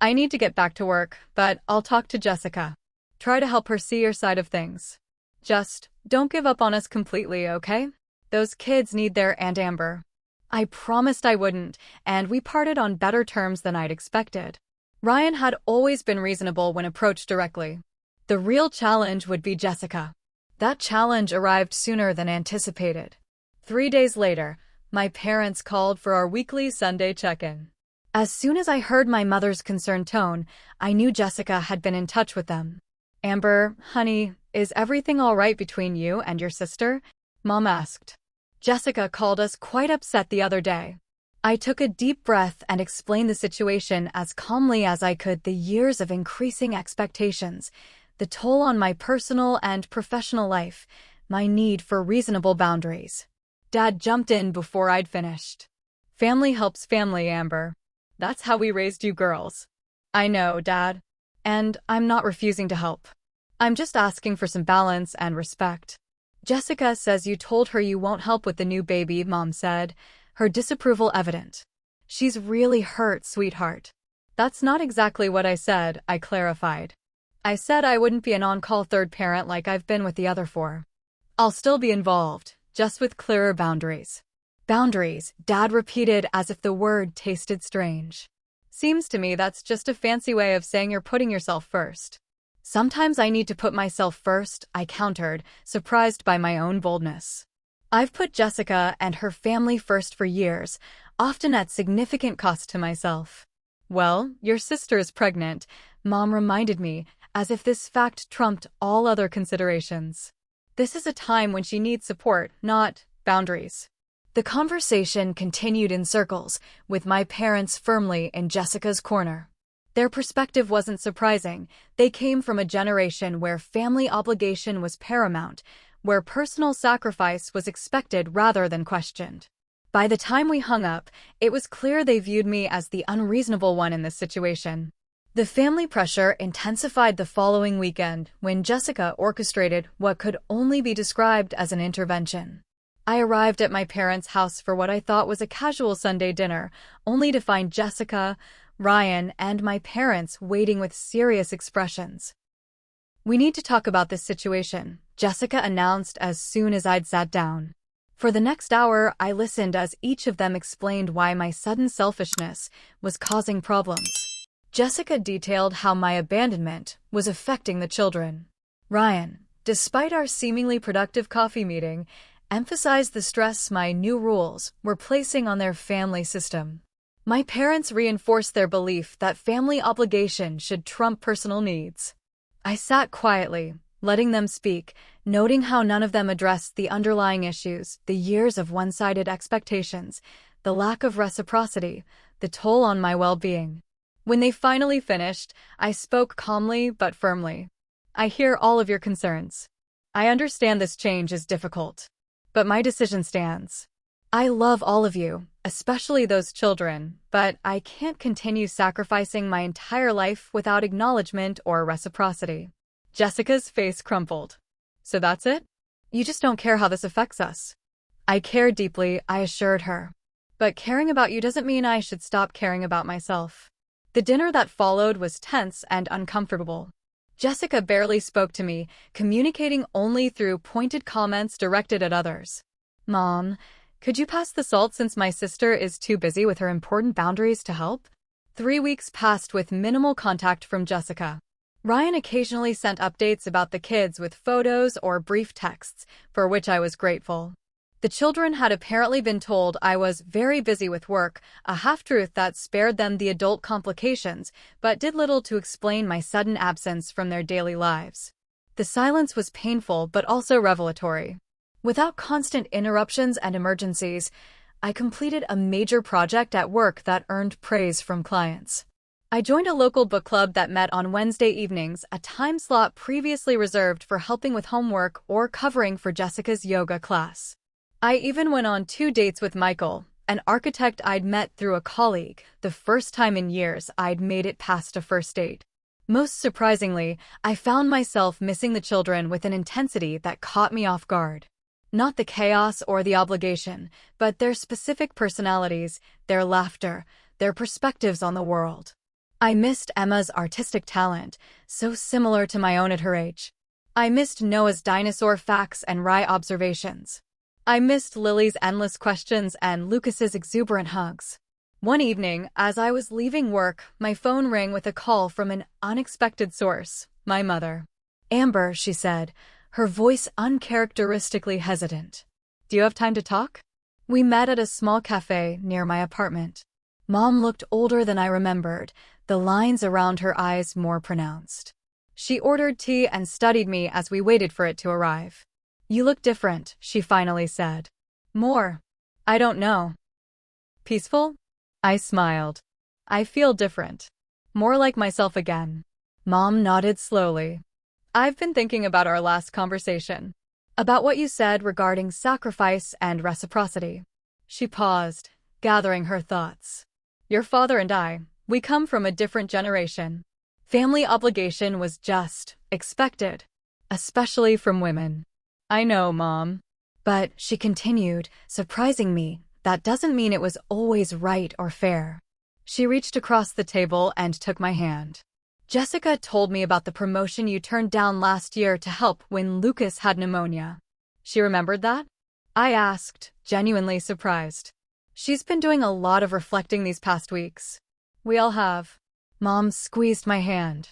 I need to get back to work, but I'll talk to Jessica. Try to help her see your side of things. Just don't give up on us completely, okay? Those kids need their Aunt Amber. I promised I wouldn't, and we parted on better terms than I'd expected. Ryan had always been reasonable when approached directly. The real challenge would be Jessica. That challenge arrived sooner than anticipated. 3 days later, my parents called for our weekly Sunday check-in. As soon as I heard my mother's concerned tone, I knew Jessica had been in touch with them. Amber, honey, is everything all right between you and your sister? Mom asked. Jessica called us quite upset the other day. I took a deep breath and explained the situation as calmly as I could. The years of increasing expectations, the toll on my personal and professional life, my need for reasonable boundaries. Dad jumped in before I'd finished. Family helps family, Amber. That's how we raised you girls. I know, Dad. And I'm not refusing to help. I'm just asking for some balance and respect. Jessica says you told her you won't help with the new baby, Mom said, her disapproval evident. She's really hurt, sweetheart. That's not exactly what I said, I clarified. I said I wouldn't be an on-call third parent like I've been with the other 4. I'll still be involved, just with clearer boundaries. Boundaries, Dad repeated as if the word tasted strange. Seems to me that's just a fancy way of saying you're putting yourself first. Sometimes I need to put myself first, I countered, surprised by my own boldness. I've put Jessica and her family first for years, often at significant cost to myself. Well, your sister is pregnant, Mom reminded me, as if this fact trumped all other considerations. This is a time when she needs support, not boundaries. The conversation continued in circles, with my parents firmly in Jessica's corner. Their perspective wasn't surprising. They came from a generation where family obligation was paramount, where personal sacrifice was expected rather than questioned. By the time we hung up, it was clear they viewed me as the unreasonable one in this situation. The family pressure intensified the following weekend when Jessica orchestrated what could only be described as an intervention. I arrived at my parents' house for what I thought was a casual Sunday dinner, only to find Jessica, Ryan, and my parents waiting with serious expressions. We need to talk about this situation, Jessica announced as soon as I'd sat down. For the next hour, I listened as each of them explained why my sudden selfishness was causing problems. Jessica detailed how my abandonment was affecting the children. Ryan, despite our seemingly productive coffee meeting, emphasized the stress my new rules were placing on their family system. My parents reinforced their belief that family obligation should trump personal needs. I sat quietly, letting them speak, noting how none of them addressed the underlying issues, the years of one-sided expectations, the lack of reciprocity, the toll on my well-being. When they finally finished, I spoke calmly but firmly. I hear all of your concerns. I understand this change is difficult, but my decision stands. I love all of you, especially those children, but I can't continue sacrificing my entire life without acknowledgement or reciprocity. Jessica's face crumpled. So that's it? You just don't care how this affects us. I care deeply, I assured her. But caring about you doesn't mean I should stop caring about myself. The dinner that followed was tense and uncomfortable. Jessica barely spoke to me, communicating only through pointed comments directed at others. Mom, could you pass the salt since my sister is too busy with her important boundaries to help? 3 weeks passed with minimal contact from Jessica. Ryan occasionally sent updates about the kids with photos or brief texts, for which I was grateful. The children had apparently been told I was very busy with work, a half-truth that spared them the adult complications, but did little to explain my sudden absence from their daily lives. The silence was painful but also revelatory. Without constant interruptions and emergencies, I completed a major project at work that earned praise from clients. I joined a local book club that met on Wednesday evenings, a time slot previously reserved for helping with homework or covering for Jessica's yoga class. I even went on 2 dates with Michael, an architect I'd met through a colleague, the first time in years I'd made it past a first date. Most surprisingly, I found myself missing the children with an intensity that caught me off guard. Not the chaos or the obligation, but their specific personalities, their laughter, their perspectives on the world. I missed Emma's artistic talent, so similar to my own at her age. I missed Noah's dinosaur facts and wry observations. I missed Lily's endless questions and Lucas's exuberant hugs. One evening, as I was leaving work, my phone rang with a call from an unexpected source, my mother. Amber, she said, her voice uncharacteristically hesitant. Do you have time to talk? We met at a small cafe near my apartment. Mom looked older than I remembered, the lines around her eyes more pronounced. She ordered tea and studied me as we waited for it to arrive. You look different, she finally said. More. I don't know. Peaceful? I smiled. I feel different. More like myself again. Mom nodded slowly. I've been thinking about our last conversation. About what you said regarding sacrifice and reciprocity. She paused, gathering her thoughts. Your father and I, we come from a different generation. Family obligation was just expected, especially from women. I know, Mom. But, she continued, surprising me, that doesn't mean it was always right or fair. She reached across the table and took my hand. Jessica told me about the promotion you turned down last year to help when Lucas had pneumonia. She remembered that? I asked, genuinely surprised. She's been doing a lot of reflecting these past weeks. We all have. Mom squeezed my hand.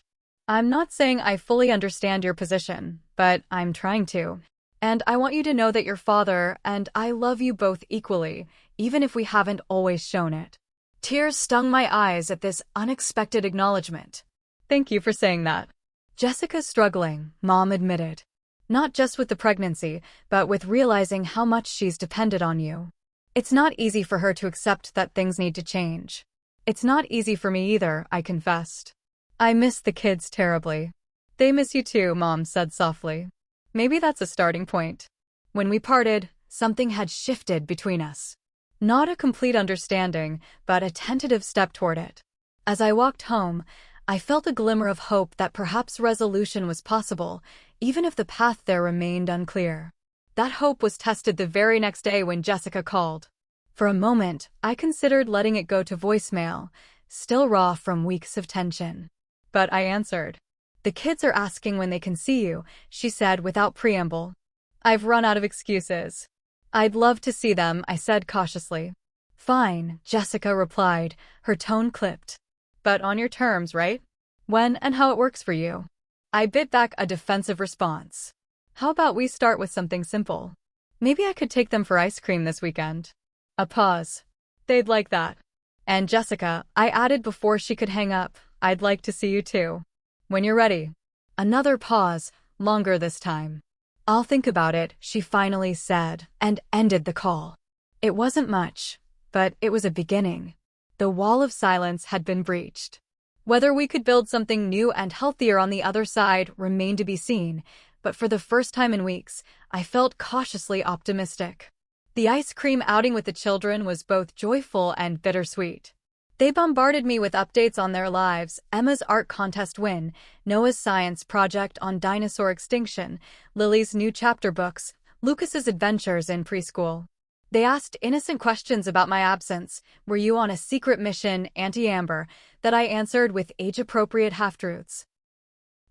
I'm not saying I fully understand your position, but I'm trying to. And I want you to know that your father and I love you both equally, even if we haven't always shown it. Tears stung my eyes at this unexpected acknowledgement. Thank you for saying that. Jessica's struggling, Mom admitted. Not just with the pregnancy, but with realizing how much she's depended on you. It's not easy for her to accept that things need to change. It's not easy for me either, I confessed. I miss the kids terribly. They miss you too, Mom said softly. Maybe that's a starting point. When we parted, something had shifted between us. Not a complete understanding, but a tentative step toward it. As I walked home, I felt a glimmer of hope that perhaps resolution was possible, even if the path there remained unclear. That hope was tested the very next day when Jessica called. For a moment, I considered letting it go to voicemail, still raw from weeks of tension. But I answered. The kids are asking when they can see you, she said without preamble. I've run out of excuses. I'd love to see them, I said cautiously. Fine, Jessica replied, her tone clipped. But on your terms, right? When and how it works for you. I bit back a defensive response. How about we start with something simple? Maybe I could take them for ice cream this weekend. A pause. They'd like that. And Jessica, I added before she could hang up, I'd like to see you too. When you're ready. Another pause, longer this time. I'll think about it, she finally said, and ended the call. It wasn't much, but it was a beginning. The wall of silence had been breached. Whether we could build something new and healthier on the other side remained to be seen, but for the first time in weeks, I felt cautiously optimistic. The ice cream outing with the children was both joyful and bittersweet. They bombarded me with updates on their lives: Emma's art contest win, Noah's science project on dinosaur extinction, Lily's new chapter books, Lucas's adventures in preschool. They asked innocent questions about my absence. Were you on a secret mission, Auntie Amber? That I answered with age-appropriate half-truths.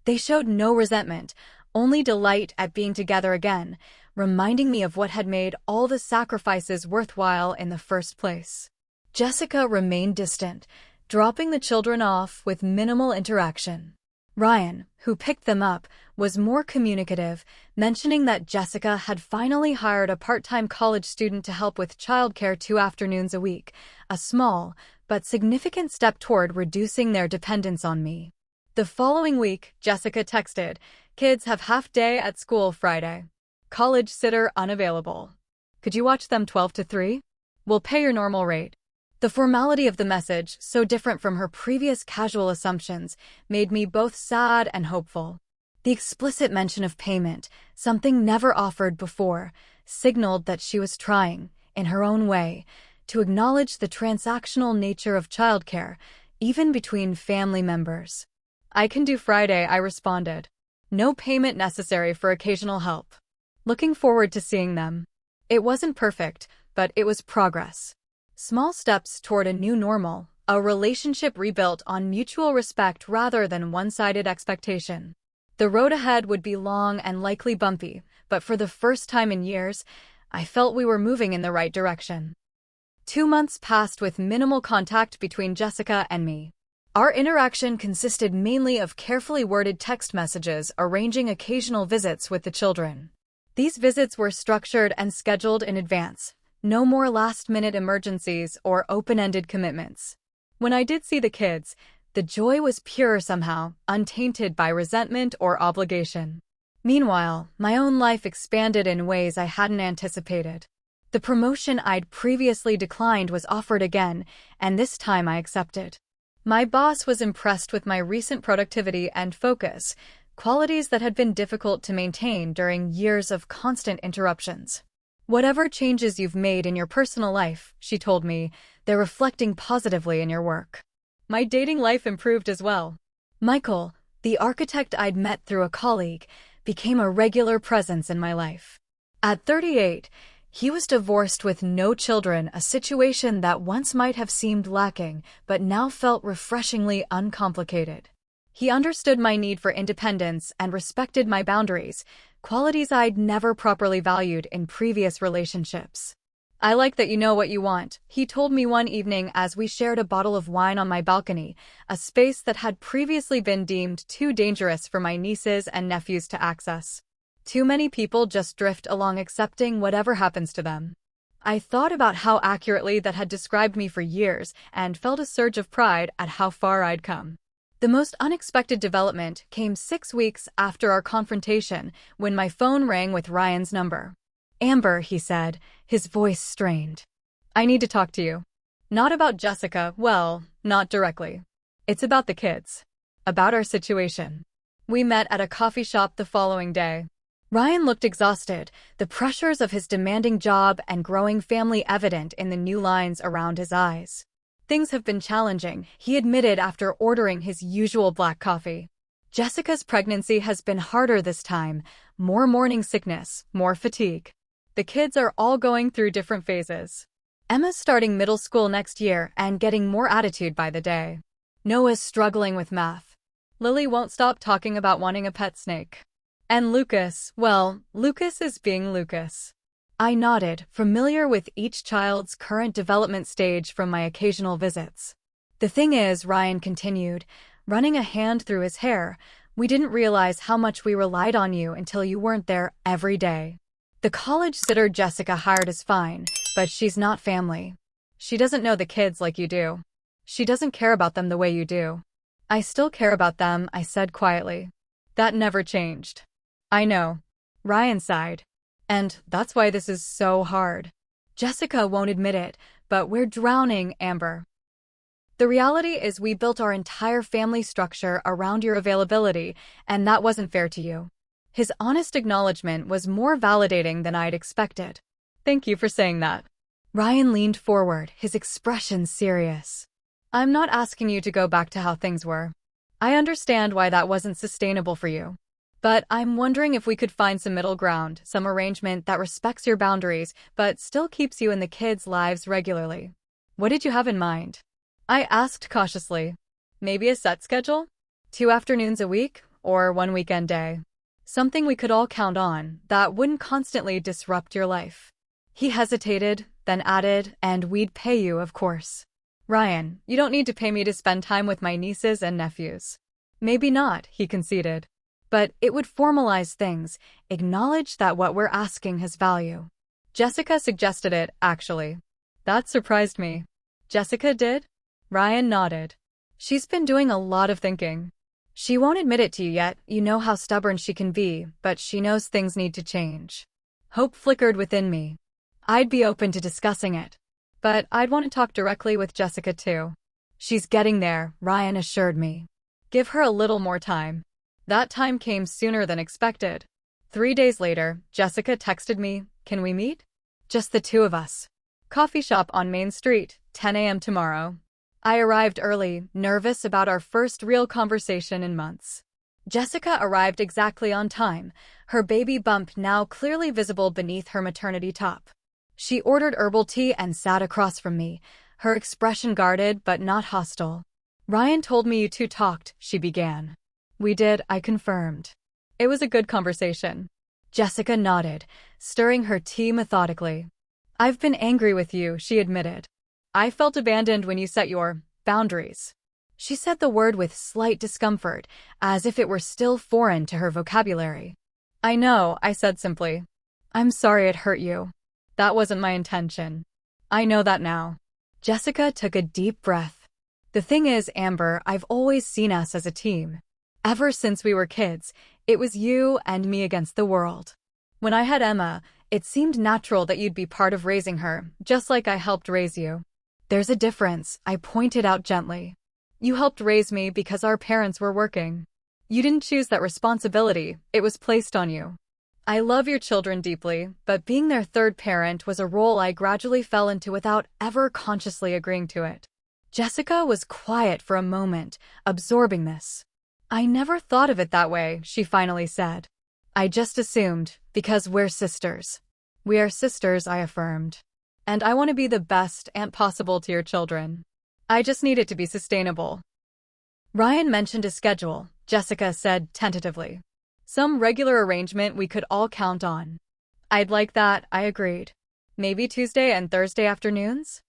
They showed no resentment, only delight at being together again, reminding me of what had made all the sacrifices worthwhile in the first place. Jessica remained distant, dropping the children off with minimal interaction. Ryan, who picked them up, was more communicative, mentioning that Jessica had finally hired a part-time college student to help with childcare 2 afternoons a week, a small but significant step toward reducing their dependence on me. The following week, Jessica texted, "Kids have half day at school Friday. College sitter unavailable. Could you watch them 12 to 3? We'll pay your normal rate." The formality of the message, so different from her previous casual assumptions, made me both sad and hopeful. The explicit mention of payment, something never offered before, signaled that she was trying, in her own way, to acknowledge the transactional nature of childcare, even between family members. "I can do Friday," I responded. "No payment necessary for occasional help. Looking forward to seeing them." It wasn't perfect, but it was progress. Small steps toward a new normal, a relationship rebuilt on mutual respect rather than one-sided expectation. The road ahead would be long and likely bumpy, but for the first time in years, I felt we were moving in the right direction. 2 months passed with minimal contact between Jessica and me. Our interaction consisted mainly of carefully worded text messages arranging occasional visits with the children. These visits were structured and scheduled in advance. No more last-minute emergencies or open-ended commitments. When I did see the kids, the joy was pure somehow, untainted by resentment or obligation. Meanwhile, my own life expanded in ways I hadn't anticipated. The promotion I'd previously declined was offered again, and this time I accepted. My boss was impressed with my recent productivity and focus, qualities that had been difficult to maintain during years of constant interruptions. "Whatever changes you've made in your personal life," she told me, "they're reflecting positively in your work." My dating life improved as well. Michael, the architect I'd met through a colleague, became a regular presence in my life. At 38, he was divorced with no children, a situation that once might have seemed lacking, but now felt refreshingly uncomplicated. He understood my need for independence and respected my boundaries, qualities I'd never properly valued in previous relationships. "I like that you know what you want," he told me one evening as we shared a bottle of wine on my balcony, a space that had previously been deemed too dangerous for my nieces and nephews to access. Too many people just drift along accepting whatever happens to them. I thought about how accurately that had described me for years and felt a surge of pride at how far I'd come. The most unexpected development came 6 weeks after our confrontation when my phone rang with Ryan's number. "Amber," he said, his voice strained. "I need to talk to you. Not about Jessica, well, not directly. It's about the kids. About our situation." We met at a coffee shop the following day. Ryan looked exhausted, the pressures of his demanding job and growing family evident in the new lines around his eyes. "Things have been challenging," he admitted after ordering his usual black coffee. "Jessica's pregnancy has been harder this time, more morning sickness, more fatigue. The kids are all going through different phases. Emma's starting middle school next year and getting more attitude by the day. Noah's struggling with math. Lily won't stop talking about wanting a pet snake. And Lucas, well, Lucas is being Lucas." I nodded, familiar with each child's current development stage from my occasional visits. The thing is, Ryan continued, running a hand through his hair, we didn't realize how much we relied on you until you weren't there every day. The college sitter Jessica hired is fine, but she's not family. She doesn't know the kids like you do. She doesn't care about them the way you do. I still care about them, I said quietly. That never changed. I know. Ryan sighed. And that's why this is so hard. Jessica won't admit it, but we're drowning, Amber. The reality is we built our entire family structure around your availability, and that wasn't fair to you. His honest acknowledgement was more validating than I'd expected. Thank you for saying that. Ryan leaned forward, his expression serious. I'm not asking you to go back to how things were. I understand why that wasn't sustainable for you. But I'm wondering if we could find some middle ground, some arrangement that respects your boundaries, but still keeps you in the kids' lives regularly. What did you have in mind? I asked cautiously. Maybe a set schedule? 2 afternoons a week, or 1 weekend day? Something we could all count on, that wouldn't constantly disrupt your life. He hesitated, then added, and we'd pay you, of course. Ryan, you don't need to pay me to spend time with my nieces and nephews. Maybe not, he conceded. But it would formalize things, acknowledge that what we're asking has value. Jessica suggested it, actually. That surprised me. Jessica did? Ryan nodded. She's been doing a lot of thinking. She won't admit it to you yet, you know how stubborn she can be, but she knows things need to change. Hope flickered within me. I'd be open to discussing it. But I'd want to talk directly with Jessica too. She's getting there, Ryan assured me. Give her a little more time. That time came sooner than expected. 3 days later, Jessica texted me, can we meet? Just the two of us. Coffee shop on Main Street, 10 a.m. tomorrow. I arrived early, nervous about our first real conversation in months. Jessica arrived exactly on time, her baby bump now clearly visible beneath her maternity top. She ordered herbal tea and sat across from me, her expression guarded but not hostile. Ryan told me you two talked, she began. We did, I confirmed. It was a good conversation. Jessica nodded, stirring her tea methodically. I've been angry with you, she admitted. I felt abandoned when you set your boundaries. She said the word with slight discomfort, as if it were still foreign to her vocabulary. I know, I said simply. I'm sorry it hurt you. That wasn't my intention. I know that now. Jessica took a deep breath. The thing is, Amber, I've always seen us as a team. Ever since we were kids, it was you and me against the world. When I had Emma, it seemed natural that you'd be part of raising her, just like I helped raise you. There's a difference, I pointed out gently. You helped raise me because our parents were working. You didn't choose that responsibility, it was placed on you. I love your children deeply, but being their third parent was a role I gradually fell into without ever consciously agreeing to it. Jessica was quiet for a moment, absorbing this. I never thought of it that way, she finally said. I just assumed, because we're sisters. We are sisters, I affirmed. And I want to be the best aunt possible to your children. I just need it to be sustainable. Ryan mentioned a schedule, Jessica said tentatively. Some regular arrangement we could all count on. I'd like that, I agreed. Maybe Tuesday and Thursday afternoons?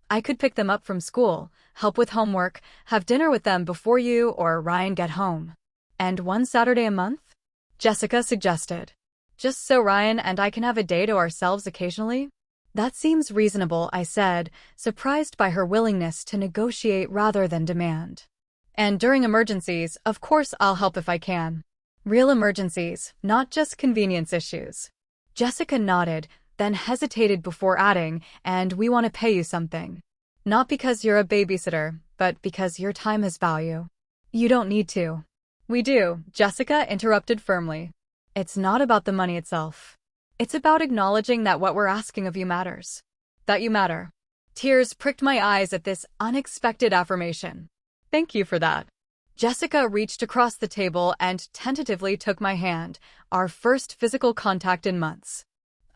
I could pick them up from school, help with homework, have dinner with them before you or Ryan get home. And 1 Saturday a month? Jessica suggested. Just so Ryan and I can have a day to ourselves occasionally? That seems reasonable, I said, surprised by her willingness to negotiate rather than demand. And during emergencies, of course I'll help if I can. Real emergencies, not just convenience issues. Jessica nodded, then hesitated before adding, and we want to pay you something. Not because you're a babysitter, but because your time has value. You don't need to. We do, Jessica interrupted firmly. It's not about the money itself. It's about acknowledging that what we're asking of you matters. That you matter. Tears pricked my eyes at this unexpected affirmation. Thank you for that. Jessica reached across the table and tentatively took my hand, our first physical contact in months.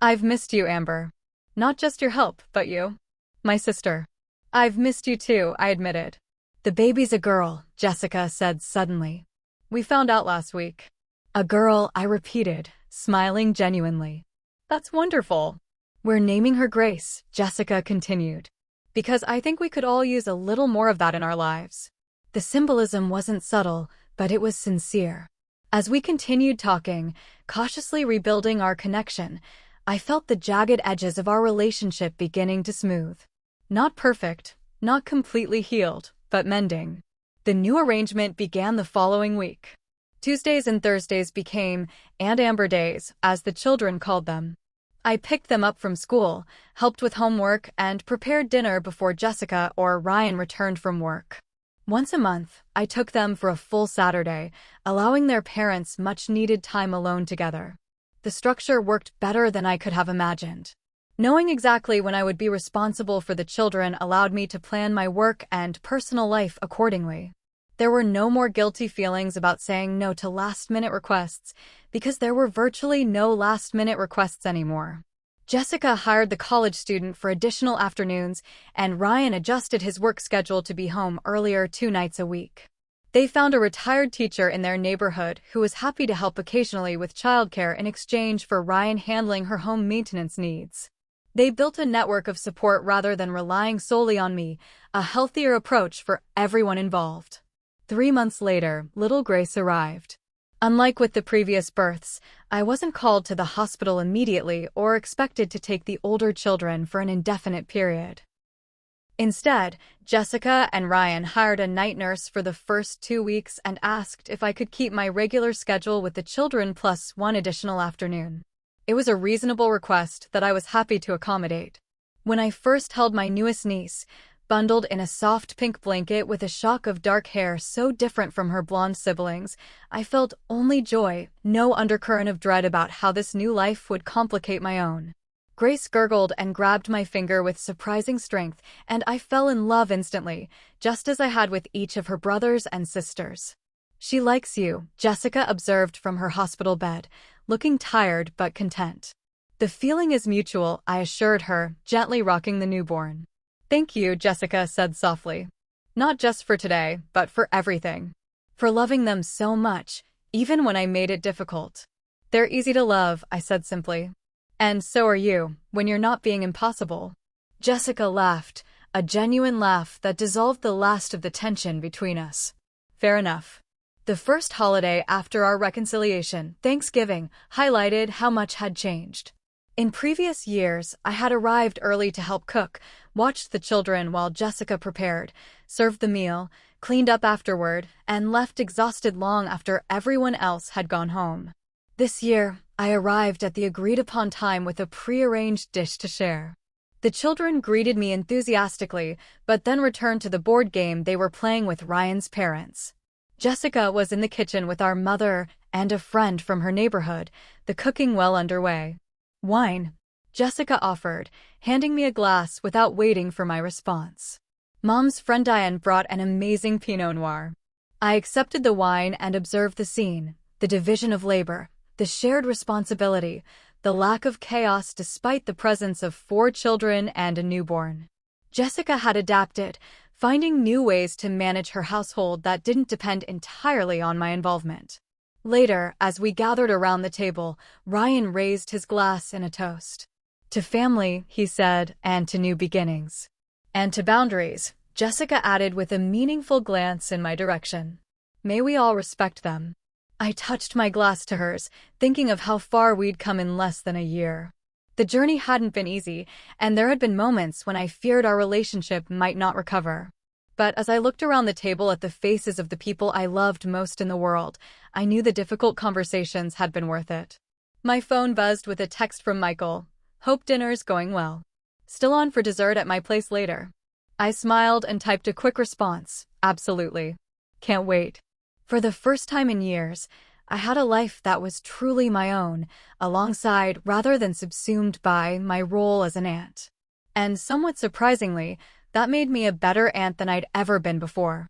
I've missed you, Amber. Not just your help, but you. My sister. I've missed you too, I admitted. The baby's a girl, Jessica said suddenly. We found out last week. A girl, I repeated, smiling genuinely. That's wonderful. "We're naming her Grace," Jessica continued, "because I think we could all use a little more of that in our lives." The symbolism wasn't subtle, but it was sincere. As we continued talking, cautiously rebuilding our connection, I felt the jagged edges of our relationship beginning to smooth. Not perfect, not completely healed, but mending. The new arrangement began the following week. Tuesdays and Thursdays became "and Amber Days," as the children called them. I picked them up from school, helped with homework, and prepared dinner before Jessica or Ryan returned from work. Once a month, I took them for a full Saturday, allowing their parents much-needed time alone together. The structure worked better than I could have imagined. Knowing exactly when I would be responsible for the children allowed me to plan my work and personal life accordingly. There were no more guilty feelings about saying no to last-minute requests, because there were virtually no last-minute requests anymore. Jessica hired the college student for additional afternoons, and Ryan adjusted his work schedule to be home earlier 2 nights a week. They found a retired teacher in their neighborhood who was happy to help occasionally with childcare in exchange for Ryan handling her home maintenance needs. They built a network of support rather than relying solely on me, a healthier approach for everyone involved. 3 months later, little Grace arrived. Unlike with the previous births, I wasn't called to the hospital immediately or expected to take the older children for an indefinite period. Instead, Jessica and Ryan hired a night nurse for the first 2 weeks and asked if I could keep my regular schedule with the children plus 1 additional afternoon. It was a reasonable request that I was happy to accommodate. When I first held my newest niece, bundled in a soft pink blanket with a shock of dark hair so different from her blonde siblings, I felt only joy, no undercurrent of dread about how this new life would complicate my own. Grace gurgled and grabbed my finger with surprising strength, and I fell in love instantly, just as I had with each of her brothers and sisters. "She likes you," Jessica observed from her hospital bed, looking tired but content. "The feeling is mutual," I assured her, gently rocking the newborn. "Thank you," Jessica said softly. "Not just for today, but for everything. For loving them so much, even when I made it difficult." "They're easy to love," I said simply. "And so are you, when you're not being impossible." Jessica laughed, a genuine laugh that dissolved the last of the tension between us. "Fair enough." The first holiday after our reconciliation, Thanksgiving, highlighted how much had changed. In previous years, I had arrived early to help cook, watched the children while Jessica prepared, served the meal, cleaned up afterward, and left exhausted long after everyone else had gone home. This year, I arrived at the agreed-upon time with a pre-arranged dish to share. The children greeted me enthusiastically, but then returned to the board game they were playing with Ryan's parents. Jessica was in the kitchen with our mother and a friend from her neighborhood, the cooking well underway. "Wine," Jessica offered, handing me a glass without waiting for my response. Mom's friend Diane brought an amazing Pinot Noir. I accepted the wine and observed the scene, the division of labor, the shared responsibility, the lack of chaos despite the presence of 4 children and a newborn. Jessica had adapted, finding new ways to manage her household that didn't depend entirely on my involvement. Later, as we gathered around the table, Ryan raised his glass in a toast. "To family," he said, "and to new beginnings." "And to boundaries," Jessica added with a meaningful glance in my direction. "May we all respect them." I touched my glass to hers, thinking of how far we'd come in less than a year. The journey hadn't been easy, and there had been moments when I feared our relationship might not recover. But as I looked around the table at the faces of the people I loved most in the world, I knew the difficult conversations had been worth it. My phone buzzed with a text from Michael. "Hope dinner's going well. Still on for dessert at my place later." I smiled and typed a quick response. "Absolutely. Can't wait." For the first time in years, I had a life that was truly my own, alongside rather than subsumed by my role as an aunt. And somewhat surprisingly, that made me a better aunt than I'd ever been before.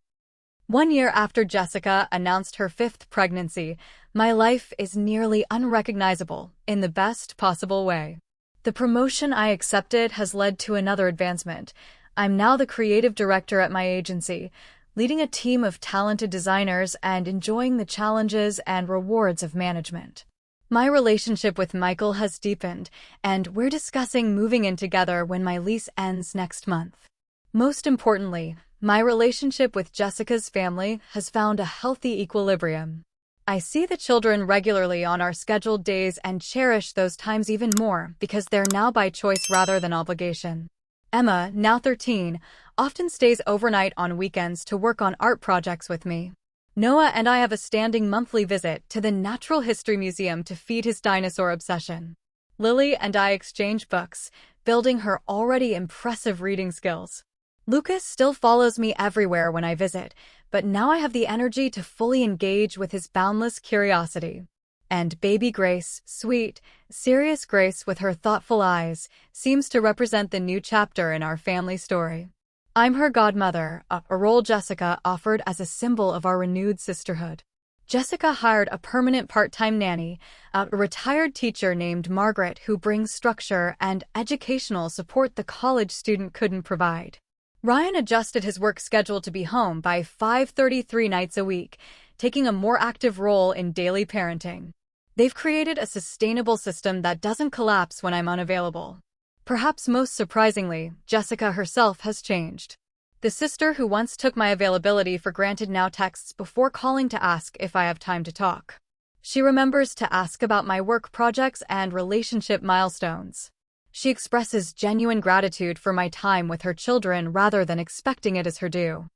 1 year after Jessica announced her 5th pregnancy, my life is nearly unrecognizable, in the best possible way. The promotion I accepted has led to another advancement. I'm now the creative director at my agency, leading a team of talented designers and enjoying the challenges and rewards of management. My relationship with Michael has deepened, and we're discussing moving in together when my lease ends next month. Most importantly, my relationship with Jessica's family has found a healthy equilibrium. I see the children regularly on our scheduled days and cherish those times even more because they're now by choice rather than obligation. Emma, now 13, often stays overnight on weekends to work on art projects with me. Noah and I have a standing monthly visit to the Natural History Museum to feed his dinosaur obsession. Lily and I exchange books, building her already impressive reading skills. Lucas still follows me everywhere when I visit, but now I have the energy to fully engage with his boundless curiosity. And baby Grace, sweet, serious Grace with her thoughtful eyes, seems to represent the new chapter in our family story. I'm her godmother, a role Jessica offered as a symbol of our renewed sisterhood. Jessica hired a permanent part-time nanny, a retired teacher named Margaret who brings structure and educational support the college student couldn't provide. Ryan adjusted his work schedule to be home by 5:33 nights a week, taking a more active role in daily parenting. They've created a sustainable system that doesn't collapse when I'm unavailable. Perhaps most surprisingly, Jessica herself has changed. The sister who once took my availability for granted now texts before calling to ask if I have time to talk. She remembers to ask about my work projects and relationship milestones. She expresses genuine gratitude for my time with her children rather than expecting it as her due.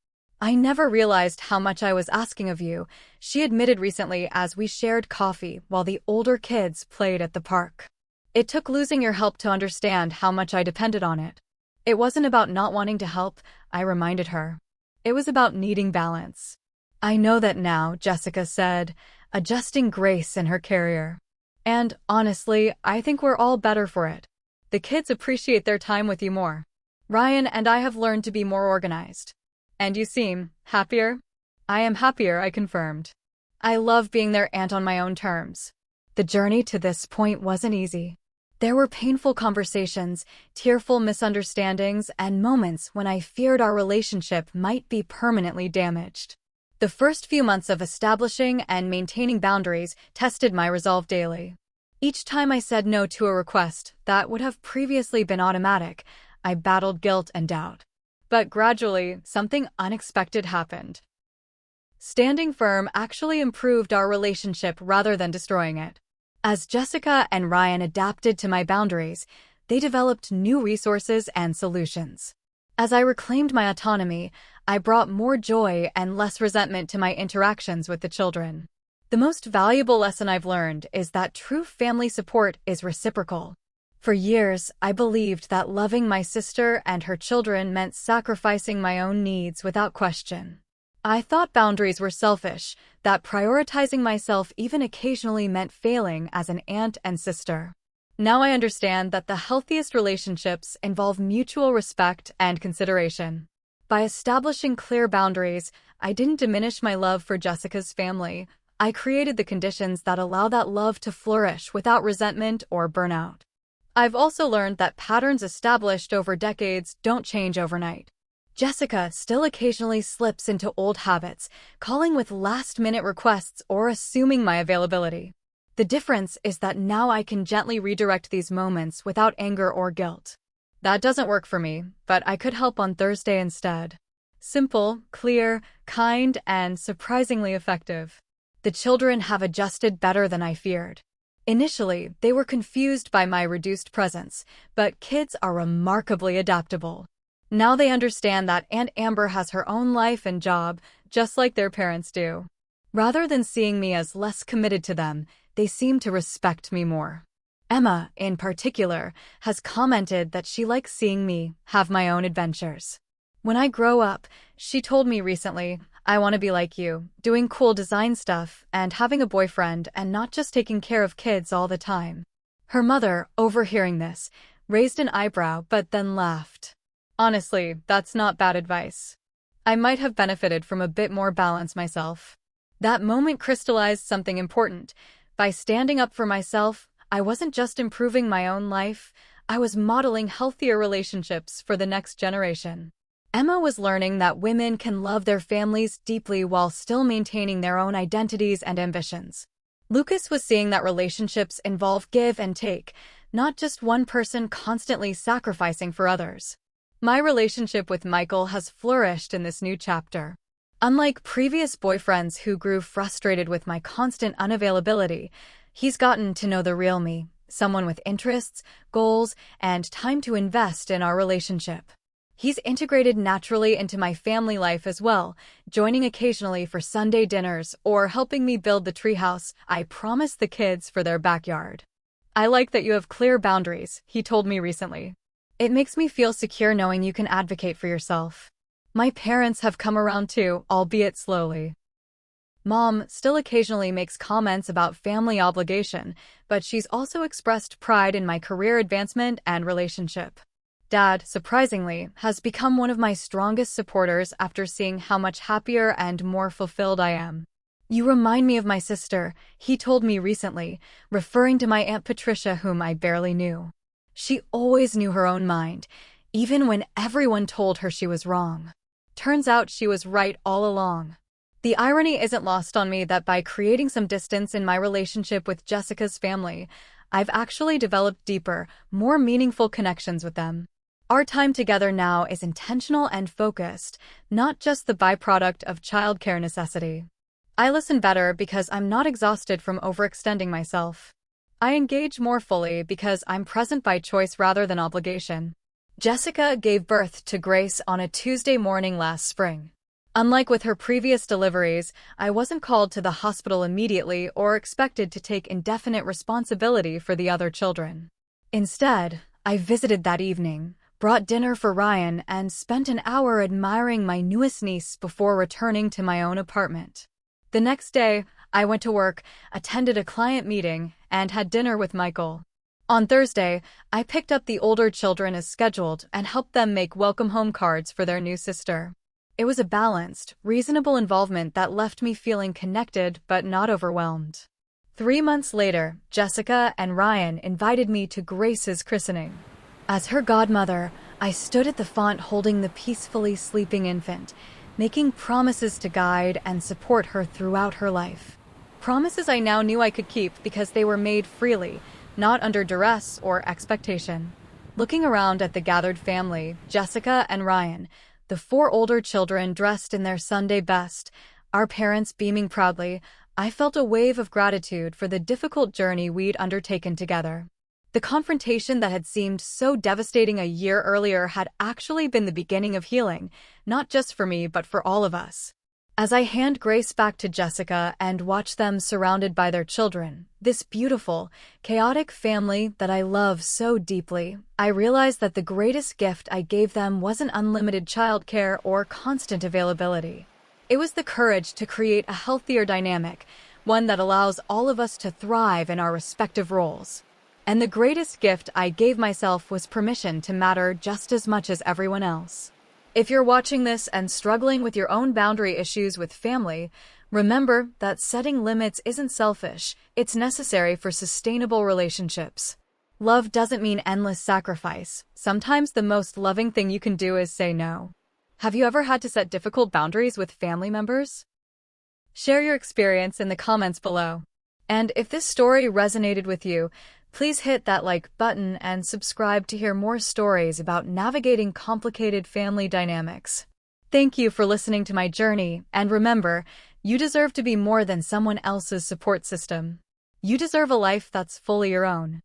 I never realized how much I was asking of you, she admitted recently as we shared coffee while the older kids played at the park. It took losing your help to understand how much I depended on it. It wasn't about not wanting to help, I reminded her. It was about needing balance. I know that now, Jessica said, adjusting Grace in her carrier. And, honestly, I think we're all better for it. The kids appreciate their time with you more. Ryan and I have learned to be more organized. And you seem happier? I am happier, I confirmed. I love being their aunt on my own terms. The journey to this point wasn't easy. There were painful conversations, tearful misunderstandings, and moments when I feared our relationship might be permanently damaged. The first few months of establishing and maintaining boundaries tested my resolve daily. Each time I said no to a request that would have previously been automatic, I battled guilt and doubt. But gradually, something unexpected happened. Standing firm actually improved our relationship rather than destroying it. As Jessica and Ryan adapted to my boundaries, they developed new resources and solutions. As I reclaimed my autonomy, I brought more joy and less resentment to my interactions with the children. The most valuable lesson I've learned is that true family support is reciprocal. For years, I believed that loving my sister and her children meant sacrificing my own needs without question. I thought boundaries were selfish, that prioritizing myself even occasionally meant failing as an aunt and sister. Now I understand that the healthiest relationships involve mutual respect and consideration. By establishing clear boundaries, I didn't diminish my love for Jessica's family. I created the conditions that allow that love to flourish without resentment or burnout. I've also learned that patterns established over decades don't change overnight. Jessica still occasionally slips into old habits, calling with last-minute requests or assuming my availability. The difference is that now I can gently redirect these moments without anger or guilt. That doesn't work for me, but I could help on Thursday instead. Simple, clear, kind, and surprisingly effective. The children have adjusted better than I feared. Initially, they were confused by my reduced presence, but kids are remarkably adaptable. Now they understand that Aunt Amber has her own life and job, just like their parents do. Rather than seeing me as less committed to them, they seem to respect me more. Emma, in particular, has commented that she likes seeing me have my own adventures. When I grow up, she told me recently, I want to be like you, doing cool design stuff and having a boyfriend and not just taking care of kids all the time. Her mother, overhearing this, raised an eyebrow but then laughed. Honestly, that's not bad advice. I might have benefited from a bit more balance myself. That moment crystallized something important. By standing up for myself, I wasn't just improving my own life, I was modeling healthier relationships for the next generation. Emma was learning that women can love their families deeply while still maintaining their own identities and ambitions. Lucas was seeing that relationships involve give and take, not just one person constantly sacrificing for others. My relationship with Michael has flourished in this new chapter. Unlike previous boyfriends who grew frustrated with my constant unavailability, he's gotten to know the real me, someone with interests, goals, and time to invest in our relationship. He's integrated naturally into my family life as well, joining occasionally for Sunday dinners or helping me build the treehouse I promised the kids for their backyard. "I like that you have clear boundaries," he told me recently. "It makes me feel secure knowing you can advocate for yourself." My parents have come around too, albeit slowly. Mom still occasionally makes comments about family obligation, but she's also expressed pride in my career advancement and relationship. Dad, surprisingly, has become one of my strongest supporters after seeing how much happier and more fulfilled I am. "You remind me of my sister," he told me recently, referring to my Aunt Patricia, whom I barely knew. "She always knew her own mind, even when everyone told her she was wrong. Turns out she was right all along." The irony isn't lost on me that by creating some distance in my relationship with Jessica's family, I've actually developed deeper, more meaningful connections with them. Our time together now is intentional and focused, not just the byproduct of childcare necessity. I listen better because I'm not exhausted from overextending myself. I engage more fully because I'm present by choice rather than obligation. Jessica gave birth to Grace on a Tuesday morning last spring. Unlike with her previous deliveries, I wasn't called to the hospital immediately or expected to take indefinite responsibility for the other children. Instead, I visited that evening, brought dinner for Ryan, and spent an hour admiring my newest niece before returning to my own apartment. The next day, I went to work, attended a client meeting, and had dinner with Michael. On Thursday, I picked up the older children as scheduled and helped them make welcome home cards for their new sister. It was a balanced, reasonable involvement that left me feeling connected but not overwhelmed. 3 months later, Jessica and Ryan invited me to Grace's christening. As her godmother, I stood at the font holding the peacefully sleeping infant, making promises to guide and support her throughout her life. Promises I now knew I could keep because they were made freely, not under duress or expectation. Looking around at the gathered family, Jessica and Ryan, the 4 older children dressed in their Sunday best, our parents beaming proudly, I felt a wave of gratitude for the difficult journey we'd undertaken together. The confrontation that had seemed so devastating a year earlier had actually been the beginning of healing, not just for me but for all of us. As I hand Grace back to Jessica and watch them surrounded by their children, this beautiful, chaotic family that I love so deeply, I realized that the greatest gift I gave them wasn't unlimited childcare or constant availability. It was the courage to create a healthier dynamic, one that allows all of us to thrive in our respective roles. And the greatest gift I gave myself was permission to matter just as much as everyone else. If you're watching this and struggling with your own boundary issues with family, remember that setting limits isn't selfish, it's necessary for sustainable relationships. Love doesn't mean endless sacrifice. Sometimes the most loving thing you can do is say no. Have you ever had to set difficult boundaries with family members? Share your experience in the comments below. And if this story resonated with you, please hit that like button and subscribe to hear more stories about navigating complicated family dynamics. Thank you for listening to my journey, and remember, you deserve to be more than someone else's support system. You deserve a life that's fully your own.